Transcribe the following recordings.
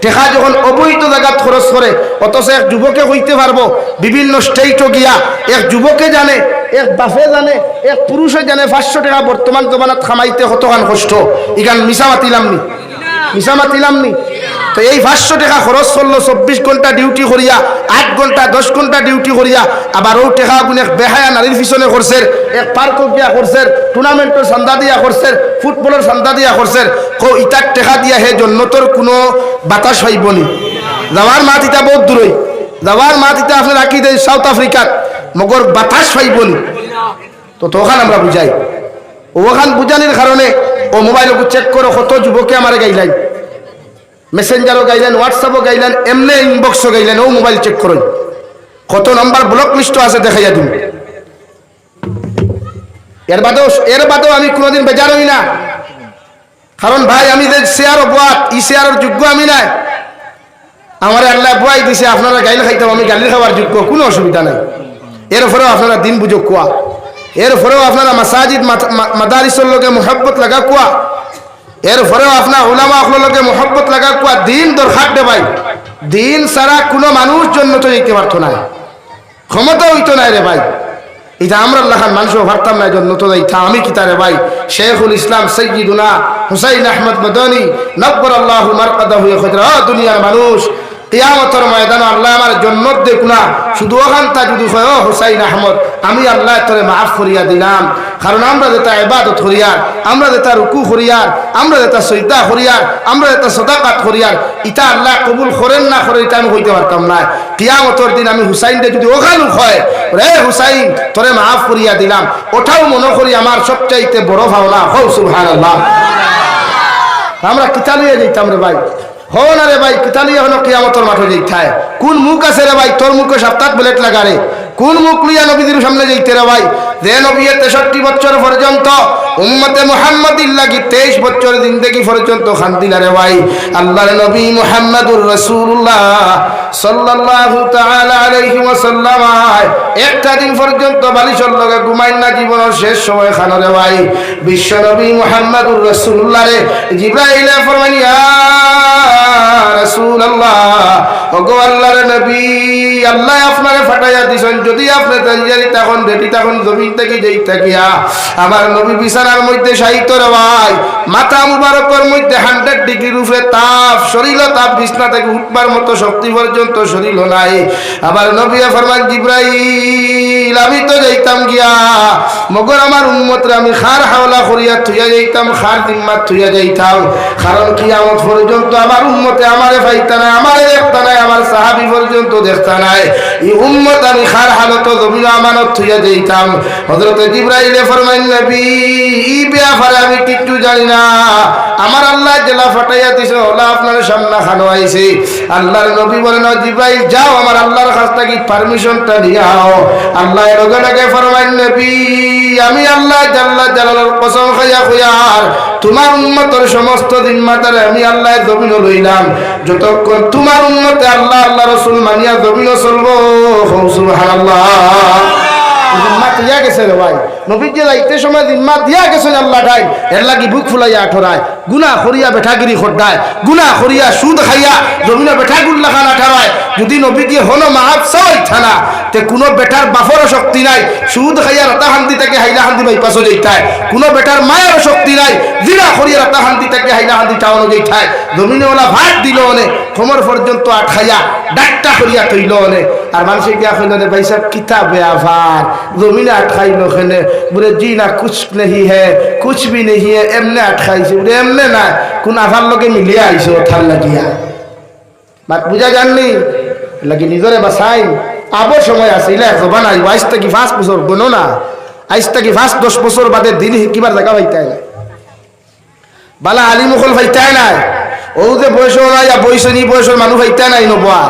টেকা যখন অবৈধ জায়গা খরচ করে, অথচ এক যুবকে হইতে পারবো বিভিন্ন স্টেটও গিয়া, এক যুবকে জানে, এক বাপে জানে, এক পুরুষে জানে 500 টাকা বর্তমান জমানাত খামাইতে কতখান কষ্ট। ইখান মিশা মাতিলাম নি, মিশা মাতিলাম নি। তো এই 500 টাকা খরচ করলো 24 ঘন্টা ডিউটি করিয়া, 8 ঘন্টা 10 ঘন্টা ডিউটি করিয়া, আবার ও টাকা গুনে বেহায়া নারীর পিছনে করছে, এক পার্ক গিয়া করছে, টুর্নামেন্টের চান্দা দিয়া করছে, ফুটবলের চান্দা দিয়া করছে। ইটার টাকা দিয়া হে জন্নতর কোনো বাতাস হইবনি। যাওয়ার মাত ইটা বহুত দূরই, যাওয়ার মাত ইটা আপনার রাখি দেয় সাউথ আফ্রিকাত, মগর বাতাস হইবনি। তো তখন আমরা বুঝাই, ওখান বুঝানির কারণে ও মোবাইল চেক করো, কত যুবকে আমার গাইলাই, মেসেঞ্জারও গাইলেন, হোয়াটসঅ্যাপও গাইলেন, এমনি ইনবক্সও গাইলেন, ও মোবাইল চেক করুন, কত নম্বর ব্লক লিস্ট আছে দেখাইয়া দিন। এর বাদেও আমি কোনোদিন বেজার হই না, কারণ ভাই আমি যে শেয়ার বাদ, ই শেয়ারের যোগ্য আমি নাই। আমার আল্লাহ বুয়াই দিছে, আপনারা গাইলে খাইতাম, আমি গালি খাওয়ার যোগ্য, কোনো অসুবিধা নাই। এরপরেও আপনারা দিন বুঝো কোয়া, এরপরেও আপনারা মাসাজিদ মাদারিসের লোকে মোহব্বত লাগা কোয়া, এরপরেও আপনার উলামা লোকে মোহব্বত লাগা কোয়া। দিন দরকার দে ভাই, দিন ছাড়া কোনো মানুষ জন্য তো যেতে পারতো না, ক্ষমতা হইতো না রে ভাই। এটা আমরা আল্লাহান মানুষও ভাবতাম না জন্য তো যাইতা। আমি কি তারে ভাই শেখুল ইসলাম সৈয়দুনা হুসাইন আহমদ মদনী নব্বর আল্লাহ মারকাদাহু খুদরা, দুনিয়ার মানুষ কিয়ামতের ময়দানে আল্লাহ আমার জান্নাত দেখ না, শুধু ওখানটা যদি হয় ও হুসাইন আহমদ, আমি আল্লাহ তোরে মাফ করিয়া দিলাম। কারণ আমরা যেটা ইবাদত করিয়ার, আমরা যেটা রুকু করিয়ার, আমরা যেটা সজদা করিয়ার, আমরা যেটা সাদাকাত করিয়ার, এটা আল্লাহ কবুল করেন না করে এটা আমি হইতে পারতাম না। কিয়ামতের দিন আমি হুসাইন দে যদি ওখানে হয়, রে হুসাইন তোরে মাফ করিয়া দিলাম, ওটাও মনে করি আমার সবচাইতে বড় ভাবনা। হও সুবহানাল্লাহ। আমরা কিতা লিয়ে যেতাম রে ভাই, হো না রে ভাই, কিতালিয়া হলো কিয়ামতের মাঠে যেইথায়। কোন মুখ আছে রে ভাই তোর মুখে 7 বুলেট লাগারে? কোন মুখ লইয়া নবীদের সামনে যেইতে রে ভাই? যে নবী 63 বছর পর্যন্ত উম্মতে মুহাম্মাদির লাগি 23 বছর জিন্দেগি পর্যন্ত খান্দিলা রে ভাই। আল্লাহর নবী মুহাম্মদুর রাসূলুল্লাহ সাল্লাল্লাহু তাআলা আলাইহি ওয়াসাল্লাম একটা দিন পর্যন্ত বালিশের লগে ঘুমাইন না, জীবনের শেষ সময় খানো রে ভাই। বিশ্ব নবী মুহাম্মদুর রাসূলুল্লাহ রে জিবরাইল ফরমান, ইয়া রাসূলুল্লাহ, ওগো আল্লাহর নবী, আল্লাহ আপনারে ফাটাইয়া দিছেন, যদি আপনি তৈয়ারি তখন রেডি তখন জমিন থেকে যেই থাকিয়া আমার নবী বিছানার মধ্যে শায়িত রে ভাই, মাথা মুবারকের মধ্যে 100 ডিগ্রির উপরে তাপ, শরীর তাপ, বিছনা থেকে উঠবার মতো শক্তি পর্যন্ত শরীর নাই। আবার নবী ফরমান, জিবরাইল আমি তো যাইতাম গিয়া, মগর আমার উম্মতরে আমি খার হাওলা করিয়া থুইয়া যাইতাম, খার জিম্মাত থুইয়া যাইতাম। কারণ কিয়ামত পর্যন্ত আমার উম্মতে আমারে পাইতা না, আমারে দেখতা নাই, আমার সাহাবী পর্যন্ত দেখতা নাই। এই উম্মত আমি খার হালত জমিন আমানত থুইয়া যাইতাম। হযরত জিবরাইল ফরমান, নবী এই ব্যাপারে আমি কিচ্ছু জানি না, আমার আল্লাহ জেলা ফাটাইয়া দিছে, ওলা আপনার সামনে খানো আইছে। আল্লাহর নবী বলেন, জিবরাইল যাও আমার আল্লাহর কাছ থেকে পারমিশনটা নিয়ে আও। আল্লাহ লগে লগে ফরমান, নবী আমি আল্লাহ জাল্লা জালালের কসম খাইয়া কইয়ার তোমার উম্মতের সমস্ত জিম্মাদারে আমি আল্লাহ জমিন লইলাম, যতক্ষণ তোমার উম্মতে আল্লাহ আল্লাহ রাসূল মানিয়া জমিন চলবো। সুবহানাল্লাহ। জিম্মাত দিয়া গেছে রে ভাই, নবীজি যাইতে সময় জিম্মাত দিয়া গেছেন আল্লাহ ঠাই, এর লাগি বুক ফুলাইয়া আঠরায়, গুনাহ করিয়া বেঠাগিরি খোদ্দায়, গুনাহ করিয়া সুদ খাইয়া জমিনে বেঠাগুল্লা খানা ঠারায়। যদি নবীজি হলো মাহাব চাই থানা, তে কোনো বেটার বাফরও শক্তি নাই, সুদ খাইয়া রাতা হান্দি থেকে হাইলা হান্দি বাইপাসও যেইথায়। কোনো বেটার মায়ের শক্তি নাই, জিনা করিয়া রাতা হান্দি থেকে হাইলা হান্দি টাউনও যেইথায়। জমিনে ওলা ভাত দিল অনে, কোমর পর্যন্ত আটখাইয়া ডাক্তা করিয়া তৈল অনে। আর মানুষে গিয়া কইল রে ভাই সাহেব কিতাব বেআফার, জমিনে আটখাইল ওখানে, বলে জি না কুছ নেহি হে, কুছ ভি নেহি হে, এমনে আটখাইছে। বলে এমনে না, কোন আফার লোকে মিলিয়ে আইছে ওঠার লাগিয়া। বাত বুঝা জাননি লাগি নিজরে বাসাই আবার সময় আছে, ইলা জবান আইব। আজ থেকে 5 বছর গুনো না, আজ থেকে 5-10 বছর বাদে দিন কিবার জায়গা পাইতাই না, বালা আলিমুখল পাইতাই নাই। ও যে বয়স নাই, বয়সনী বয়সের মানুষ পাইতাই নাই, নবা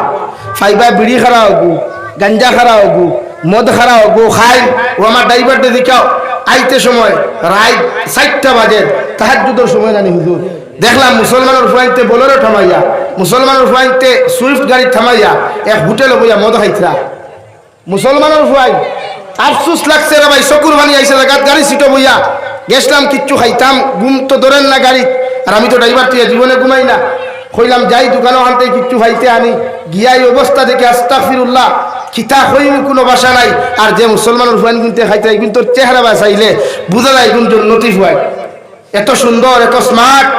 ফাইবা বিড়ি খারা হগু, গাঞ্জা খারা হগু, মদ খারা হগু খাই। ও আমার ড্রাইভারটা দেখাও আইতে সময় রাত 4টা বাজে, তাহাজ্জুদের সময় জানি হুজুর দেখলাম মুসলমানের ফ্লাইটে বোলেরো থামাইয়া, মুসলমানের ফ্লাইটে সুইফট গাড়ি থামাইয়া এক হোটেলে বইয়া মদ খাইতরা। মুসলমানের ফ্লাইট আফসুস লাগছে রে ভাই, চকুর বানি আইসে জায়গাত গাড়ি সিটো বইয়া গেছিলাম, কিচ্ছু খাইতাম, ঘুম তো ধরেন না গাড়ি। আর আমি তো ড্রাইভার তুই জীবনে ঘুমাই না, কইলাম যাই দোকানে আনতে কিচ্ছু ভাইতে আনি গিয়াই অবস্থা দেখে আস্তাগফিরুল্লাহ কিতা হইম কোনো বাসা নাই। আর যে মুসলমানের ফুয়ান কিনতে খাইতে কিন্তু চেহারা বাঁচাইলে বুঝা যায় কিন্তু উন্নতি ফুয়াই এত সুন্দর এত স্মার্ট,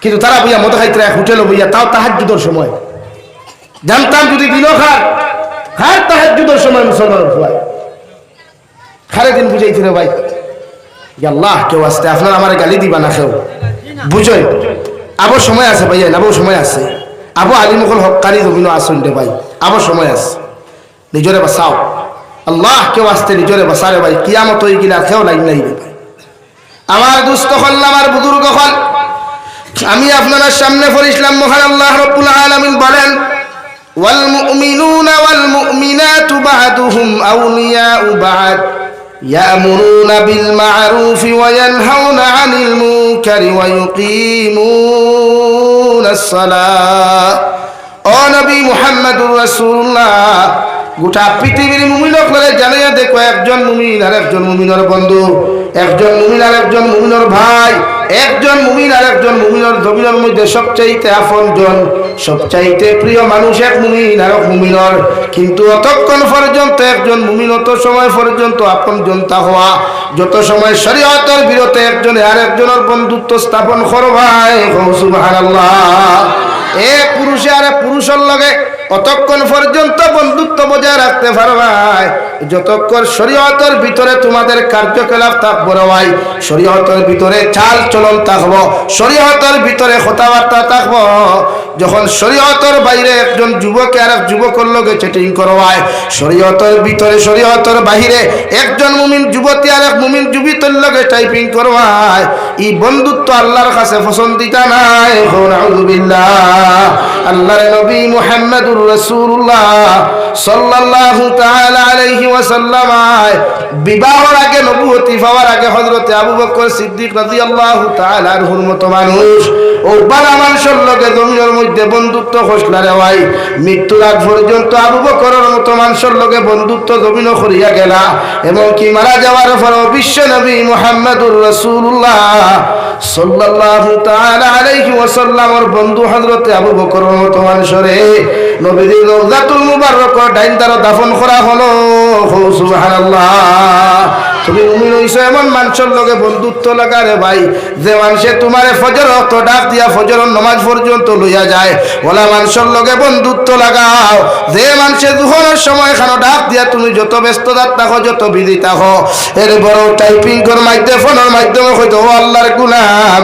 কিন্তু তারা বইয়া মদ খাইতে হোটেলে বইয়া তাও তাহাজ্জুদের সময় জানতাম যদি দিল খার তাহাজ্জুদের সময় মুসলমানের ফুয়াই খারে দিন বুঝাইতে রে ভাই আল্লাহ কেউ আসতে আপনার আমার গালি দিবা না কেউ বুঝই আবার সময় আছে ভাইয়া আবার সময় আছে আবু আলিমুল হক্কানি জমিনও আসুন রে ভাই আবার সময় আছে নিজরে বাঁচাও আল্লাহ কেউ আসতে নিজরে বাঁচারে ভাই কিয়ামত হয়ে গেলে আর কেউ লাইন নাই রে ভাই। আমার দুস্থ হল আমার বুজুর্গ হল আমি আপনার সামনে পড়িলাম মহান আল্লাহ রাব্বুল আলামিন বলেন ওয়াল মুমিনুনা ওয়াল মুমিনাতু বা'দুহুম আউলিয়াউ বা'দ ইয়ামুরুনা বিল মা'রুফি ওয়া ইয়ানহাউনা আনিল মুনকারি ওয়া ইউকিমুনাস সালাহ। ও নবী মুহাম্মদুর রাসূলুল্লাহ গোটা পৃথিবীর মুমিনক করে জানাইয়া দেখো একজন মুমিন আর একজন মুমিনের বন্ধু, একজন মুমিন আর একজন মুমিনের ভাই, একজন মুমিন আর একজন মুমিনের জমিনের মধ্যে সবচাইতে আপনজন সবচাইতে প্রিয় মানুষ এক মুমিন আর এক মুমিনের। কিন্তু অতক্ষণ পর্যন্ত একজন মুমিন অত সময় পর্যন্ত আপনজন তা হওয়া যত সময় শরীয়তের বিরতে একজনে আর একজনের বন্ধুত্ব স্থাপন করবাই সুবহানাল্লাহ। এক পুরুষে আর এক পুরুষের লগে অতক্ষণ পর্যন্ত বন্ধুত্ব বজায় রাখতে পারবাই যতক্ষণ শরীয়তের ভিতরে তোমাদের কার্যকলাপ থাকবো রে ভাই, শরীয়তের ভিতরে চাল চলন থাকবো, শরীয়তের ভিতরে কথাবার্তা থাকবো। যখন শরীয়তের বাইরে একজন যুবকে আর এক যুবকের লগে চেটিং করবাই, শরীয়তের ভিতরে শরীয়তের বাহিরে একজন মুমিন যুবতী আর এক মুমিন যুবতীর লগে টাইপিং করবাই, এই বন্ধুত্ব আল্লাহর কাছে পছন্দিতা নাই। আউযুবিল্লাহ। আল্লাহর নবী মুহাম্মদুর রাসূলুল্লাহ সাল্লাল্লাহু তাআলা আলাইহি ওয়াসাল্লাম বিবাহের আগে নবুয়তি পাওয়ার আগে হযরতে আবু বকর সিদ্দিক রাদিয়াল্লাহু তাআলা আনহুর মতো মানুষ ও বালা মানুষের লগে জমিনের মধ্যে বন্ধুত্ব খসলা রে ভাই। মৃত্যুর আগ পর্যন্ত আবু বকরের মতো মানুষের লগে বন্ধুত্ব জমিন করিয়া গেলা এবং কি মারা যাওয়ার পরও বিশ্ব নবী মুহাম্মদুর রাসূলুল্লাহ সাল্লাল্লাহু তাআলা আলাইহি ওয়াসাল্লামের বন্ধু হযরতে আবু বকরের মতো মানুষরে নবীর রওজাতুল মুবাররক ডাইন দ্বারা দাফন করা হলো। সুবহানাল্লাহ। তুমি মুমিন হইছো এমন মানুষের লগে বন্ধুত্ব লাগা রে ভাই যে মানুষে তোমারে ফজর ওয়াক্ত ডাক দিয়া ফজরের নামাজ পর্যন্ত লইয়া যায়, ওলা মানুষের লগে বন্ধুত্ব লাগাও যে মানুষে দুহরের সময় খানো ডাক দিয়া তুমি যত ব্যস্ততা থাকো যত বিজি থাকো এর বড় টাইপিং কর মাধ্যমে ফোনের মাধ্যমে হয়তো ও আল্লাহর গুলাম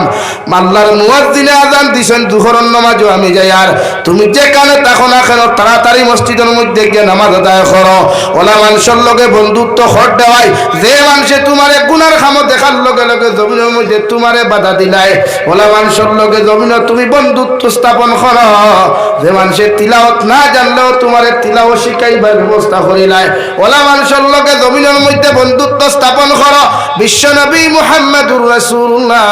আল্লাহর মুয়াজ্জিনে আযান দিছেন দুহরের নামাজও আমি যাই, আর তুমি যেখানে থাকো না কেন তাড়াতাড়ি মসজিদের মধ্যে গিয়ে নামাজ আদায় করো। ওলা মানুষের লগে বন্ধুত্ব হট দেওয়াই যে মানুষে তোমারে গুনার খামো দেখার লগে লগে জমিনের মধ্যে তোমারে বাধা দিলাই, ওলা মানুষের লগে জমিনে তুমি বন্ধুত্ব স্থাপন করো। যে মানুষের তিলাওয়াত না জানলেও তোমারে তিলাওয়াত শিখাইবার ব্যবস্থা করিলাই, ওলা মানুষের লগে জমিনের মধ্যে বন্ধুত্ব স্থাপন করো। বিশ্ব নবী মুহাম্মদুর রাসূলুল্লাহ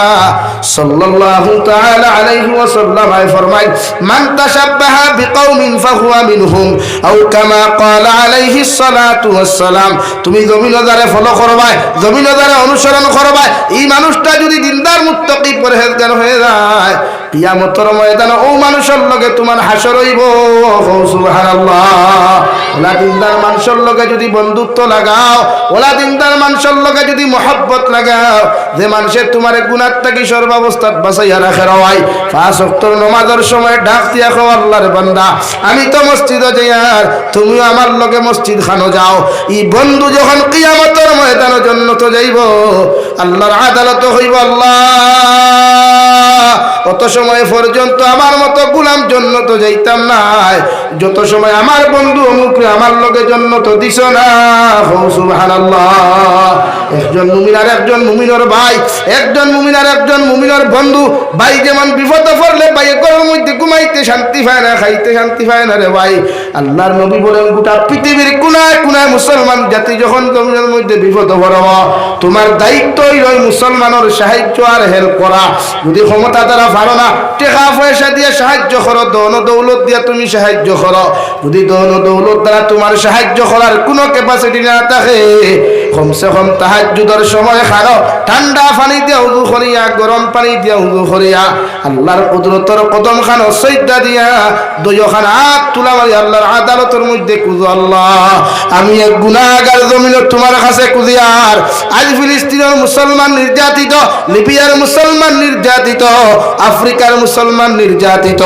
সাল্লাল্লাহু তাআলা আলাইহি ওয়াসাল্লাম ফরমায় মান তাশাব্বাহা বিকওমিন ফাহুয়া মিনহুম আও কামা ক্বালা আলাইহিস সালাতু ওয়াস সালাম। তুমি জমিনে যারে ফলো করবা, জমিনে যারা অনুসরণ করবা, এই মানুষটা যদি দিনদার মুত্তাকি পরহেজগার হয়ে যায় কিয়ামতের ময়দানে ও মানুষের লগে তোমার হাসর হইব। সুবহানাল্লাহ। ওলা দিনদার মানুষের লগে যদি বন্ধুত্ব লাগাও, ওলা দিনদার মানুষের লগে যদি মহব্বত লাগাও, যে মানুষের তোমার গুনাহ থেকে সর্বাবস্থাত বাঁচাইয়া রাখে রওয়াই পাঁচ ওয়াক্তের নামাজের সময় ডাক দিয়া কও আল্লাহর বান্দা আমি তো মসজিদে যাই আর তুমিও আমার লগে মসজিদ খানো যাও। এই বন্ধু যখন কিয়ামতের ময়দানে জান্নাতে যাইব আল্লাহর আদালত হইব, আল্লাহ কত সময় পর্যন্ত আমার মতো গোলাম জান্নাত যাইতাম না যত সময় আমার বন্ধু অমুকরে আমার লগে জান্নাত দিছ না। সুবহানাল্লাহ। একজন মুমিন আর একজন মুমিনের ভাই, একজন মুমিন আর একজন মুমিনের বন্ধু। ভাই যেমন বিপদে পড়লে ভাই ঘরের মধ্যে ঘুমাইতে শান্তি পায় না, খাইতে শান্তি পায় না রে ভাই। আল্লাহর নবী বলেন গোটা পৃথিবীর কোনায় কোনায় মুসলমান জাতি যখন জমিনের মধ্যে বিপদে পড়ব তোমার দায়িত্বই রই মুসলমানের সাহায্য আর হেল্প করা। যদি ক্ষমতা দ্বারা পারো না টাকা পয়সা দিয়ে সাহায্য করো, ধন দৌলত দিয়ে তুমি সাহায্য করো। যদি ধন দৌলত দ্বারা তোমার সাহায্য করার কোনো ক্যাপাসিটি না থাকে কমসে কম তাহাজ্জুদের সময় খানো ঠান্ডা পানি দিয়া উযু করিয়া গরম পানি দিয়া উযু করিয়া আল্লাহর কুদরতের কদম খানো সজদা দিয়া দুইখান হাত তুলা মারি আল্লাহর আদালতের মধ্যে কুজু আল্লাহ আমি এক গুনাহগার জমিনে তোমার কাছে কুজিয়ার আজ ফিলিস্তিনের মুসলমান নির্যাতিত লিবিয়ার মুসলমান নির্যাতিত আফ্রিকার মুসলমান নির্যাতিত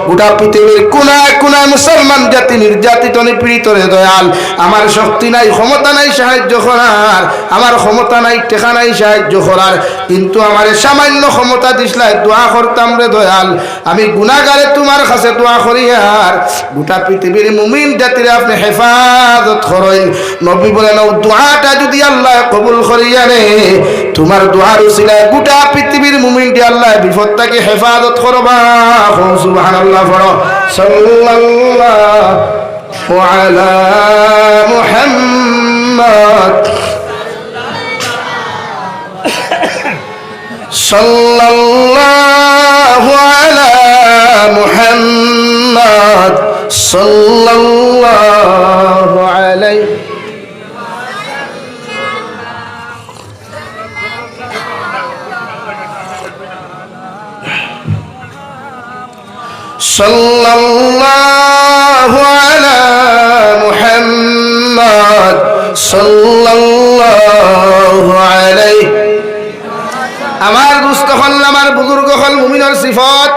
গোটা পৃথিবীর কোনায় কোনায় মুসলমান জাতি নির্যাতিত নিপীড়িত রে দয়াল আমার শক্তি নাই ক্ষমতা নাই সাহায্য করার আমার ক্ষমতা নাই টেকা নাই সাহায্য করার কিন্তু আমার সামান্য ক্ষমতা দিসলাই দোয়া করতাম রে দয়াল আমি গুনাহগারে তোমার কাছে দোয়া করি আর গোটা পৃথিবীর মুমিন জাতির আপনি হেফাজত করেন নবী বলেন ও দোয়াটা যদি আল্লাহ কবুল করিয়া রে তোমার দোয়ার উসিলায় গোটা পৃথিবীর মুমিনটি আল্লাহ বিপদ থেকে হেফাজত করবা সুবহানাল্লাহ পড়ো সাল্লাল্লাহু আলা মুহাম্মদ সাল্লাল্লাহু আলা মুহাম্মদ সাল্লাল্লাহু আলাইহি সাল্লাল্লাহু আলা মুহাম্মদ সাল্লাল্লাহু আলাইহি আমার দুস্থ হল আমার বুজুর্গ হল মুমিনের সিফাত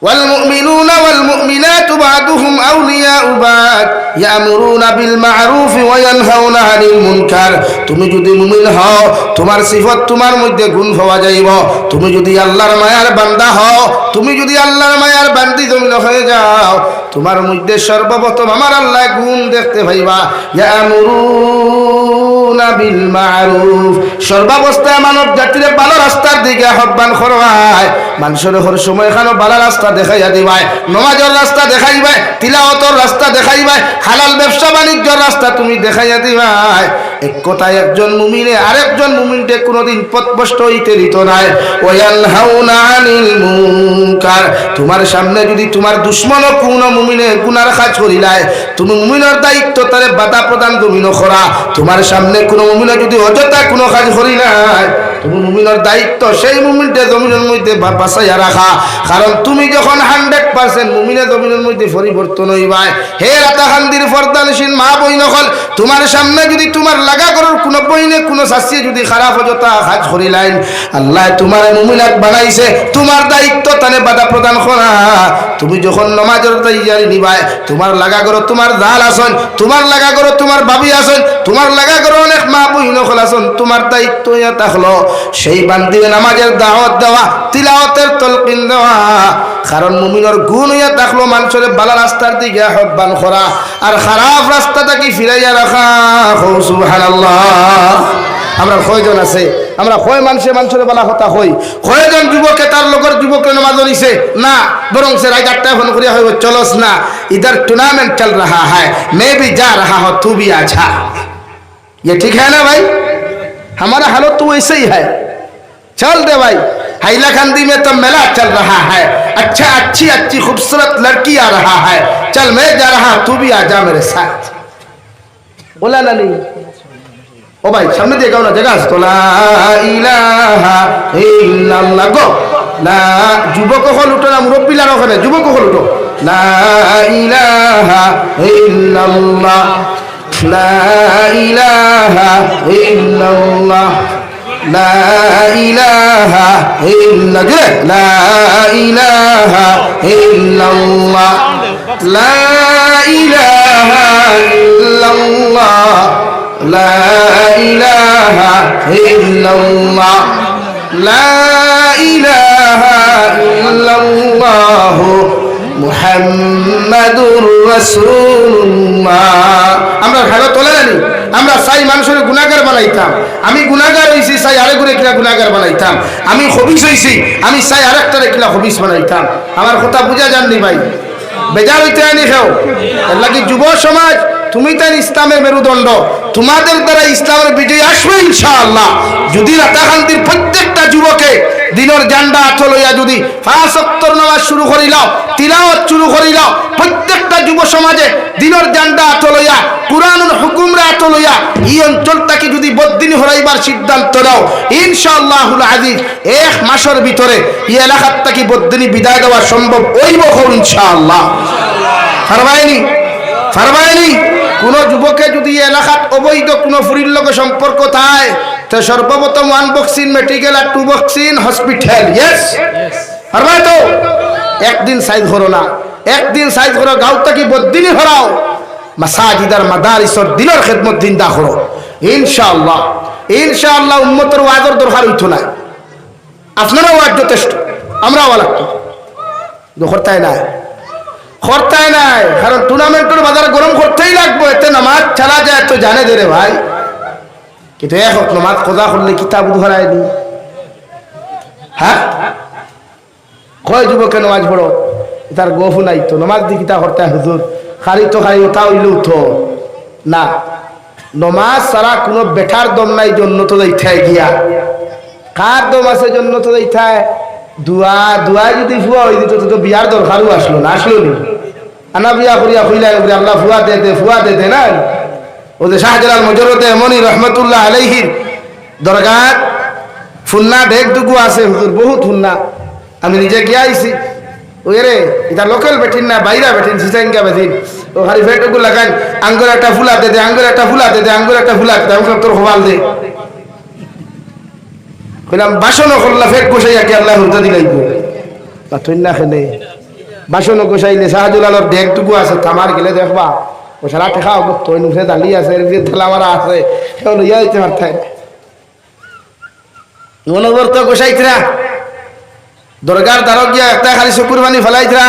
والمؤمنون والمؤمنات بعضهم أولياء بعض يأمرون بالمعروف وينهون عن المنكر তুমি যদি মুমিন হও তোমার সিফাত তোমার মধ্যে গুণ পাওয়া যাইব তুমি যদি আল্লাহর মায়ার বান্দা হও তুমি যদি আল্লাহর মায়ার বান্দি জমিন হয়ে যাও তোমার মধ্যে সর্বপ্রথম আমার আল্লাহ গুণ দেখতে পাইবা ইয়ামুরুনা বিল মারুফ সর্বাবস্থায় মানব জাতির ভালো রাস্তার দিকে আহ্বান করবায় মানুষের হর সময় খানো ভালো রাস্তা দেখাইয়া দিবাই নামাজের রাস্তা দেখাইবাই তিলাওয়াতের রাস্তা দেখাইবাই হালাল ব্যবসা বাণিজ্যের রাস্তা তুমি দেখাইয়া দিবাই এক কথায় একজন মুমিনে আরেকজন মুমিনকে কোনোদিন পথভ্রষ্ট হইতে দিত নাই ওয়ানহাউনা আনিল মুনকার তোমার সামনে যদি তোমার দুশমন কোন মুমিনে গুনার কাজ করিলাই তুমি মুমিনের দায়িত্ব তারে বাধা প্রদান তুমি নকরা তোমার সামনে কোন মুমিনে যদি অযথা কোনো কাজ করিলাই তুমি মুমিনের দায়িত্ব সেই মুমিনকে জমিনের মধ্যে বাঁচাইয়া রাখা কারণ তুমি যখন 100% মুমিনে জমিনের মধ্যে পরিবর্তন হইবাই হে রাতাকান্দির ফরদানশীল মা বই নকল তোমার সামনে যদি তোমার লাগা করার কোনো বইনে কোনো শাস্তি যদি খারাপ অযথা কাজ করিলাইন আল্লাহ তোমার মুমিনাত বানাইছে তোমার দায়িত্ব তানে বাধা প্রদান করা তুমি যখন নামাজের তৈয়ারি নিবাই তোমার লাগা করো তোমার জাল আসন তোমার লাগা করো তোমার ভাবি আসন তোমার লাগা করো অনেক মা বই নকল আসন তোমার দায়িত্ব ইয়া থাকলো সেই বান্দির নামাজের দাওয়াত দেওয়া তিলাওয়াতের তালকিন দেওয়া কারণ মুমিনের গুণ ইয়া থাকলো মানুষের ভালো রাস্তার দিকে আহ্বান করা আর খারাপ রাস্তাটাকে ফিরাইয়া রাখা সুবহানাল্লাহ আমরা কয়জন আছে আমরা কয় মানুষের বালা কথা হই কয়জন যুবকে তার লোকের যুবকের নামাজ নিছে না বরং সে রাত 8টায় ফোন করিয়া হইব চলস না इधर टूर्नामेंट चल रहा है मैं भी जा रहा हूं तू भी अच्छा ये ठीक है ना भाई हमारा हालत तो वैसे ही है चल दे भाई हैलाकंदी में तो मेला चल रहा है अच्छा अच्छी खूबसूरत लड़की आ रहा है चल मैं जा रहा तू भी आ जा मेरे साथ बोला ना नहीं ओ भाई सामने देखो ना जगह तो ला इलाहा इल्लाल्लाह गो ला যুবক হল উঠো না মুরব্বিলার ওখানে যুবক হল উঠো লা ইলাহা ইল্লাল্লাহ লা ইলাহা ইল্লাল্লাহ লা ইলাহা ইল্লাল্লাহ লা ইলাহা ইল্লাল্লাহ লা ইলাহা ইল্লাল্লাহ লা ইলাহা ইল্লাল্লাহ লা ইলাহা ইল্লাল্লাহ মুহাম্মাদুর রাসূলুল্লাহ আমরা ভালো তোলে জানি আমরা চাই মানুষের গুনাহগার বানাইতাম আমি গুনাহগার হইছি চাই আরেকগুলো কিলা গুনাহগার বানাইতাম আমি খবিস হইছি আমি চাই আরেকটারে কিলা খবিস বানাইতাম আমার কথা বুঝা জাননি ভাই বেজার হইতে আনি খাও এর লাগি যুব সমাজ তুমি তার ইসলামের মেরুদণ্ড তোমাদের দ্বারা ইসলামের বিজয় আসবে ইনশাআল্লাহ যদি রাতাকান্দির প্রত্যেকটা যুবকে দিনের জান্ডা হাতে লইয়া যদি 5 ওয়াক্তের নামাজ শুরু করিলাও, তিলাওয়াত শুরু করিলাও, প্রত্যেকটা যুব সমাজে দিনের জান্ডা হাতে লইয়া কুরআনের হুকুমরা হাতে লইয়া এই অঞ্চলটাকে যদি বদদিন হরাইবার সিদ্ধান্ত নাও, ইনশাআল্লাহুল আজিজ 1 মাসের ভিতরে এই এলাকাটাকে বদদিনী বিদায় দেওয়া সম্ভব হইব ইনশাআল্লাহ। ফারমাইনি কোন যুবকে যদি এলাকাত অবৈধ কোন ফুরির লগে সম্পর্ক থাকে তো সর্বপ্রথম 1 বক্সিং মেডিকেল আর 2 বক্সিং হসপিটাল। ইয়েস ফারমাই তো একদিন সাইজ করো না, একদিন সাইজ করো গাঁওটাকে বদদিনী হরাও, মাসাজিদ আর মাদারিসর দিনের খেদমত জিন্দা করো ইনশাআল্লাহ। ইনশাআল্লাহ উম্মতের ওয়াজের দরকার হইতো না, আপনারা ওয়াজ যথেষ্ট, আমরাও লাগতো করতেই নাই, কারণ টুর্নামেন্টের বাজার গরম করতেই লাগবো, এতে নামাজ ছাড়া যায় তো জানে দে রে ভাই। কিন্তু এখন নামাজ খোঁজা করলে কিতাব ধরাই দি, হ্যাঁ কয় যুবকে নামাজ পড়ো তার গফু নাই তো নামাজ দি কিতা করতে হুজুর খালি তো খালি ওঠা হইলে উঠো না, নমাজ ছাড়া কোনো বেঠার দম নাই জন্য তো যাইথায় গিয়া, কার দম আছে জন্য তো যাইথায় দুয়া যদি ফুয়া হয়ে দিত তো বিয়ার দরকারও আসলো না, আসলো নি আনা বিয়া করিয়া খুইলা আল্লাহ ফুয়া দে না। ও যে শাহজালাল মজরতে এমনই রহমতুল্লাহ আলাইহির দরগার ফুন্না ঢেক দুগু আছে হুজুর, বহুত ফুন্না, আমি নিজে গিয়া আইছি ওই রে এটা লোকাল বেঠিন না বাইরা বেঠিন সিসাইঙ্গা বেঠিন, ও খালি ফেটুকু লাগান আঙ্গুর একটা ফুলা দে আঙ্গুর একটা ফুলা দে আঙ্গুর একটা ফুলা দে, আমি তোর খোয়াল দে কইলাম বাসনও করলা ফেট বসাইয়া কি আল্লাহ হুদা দিলাইব বা তুই না খেলে বাসনও গোসাইলে শাহজুলালর ডেকটুকু আছে তামার গেলে দেখবা ও সারা ঠেকাও তৈ নুখে দালি আছে ঠেলা মারা আছে কেউ লইয়া দিতে পারতাই মনোবর তো গোসাইতরা দরগার দ্বারক গিয়া একটা খালি চকুর পানি ফেলাইতরা,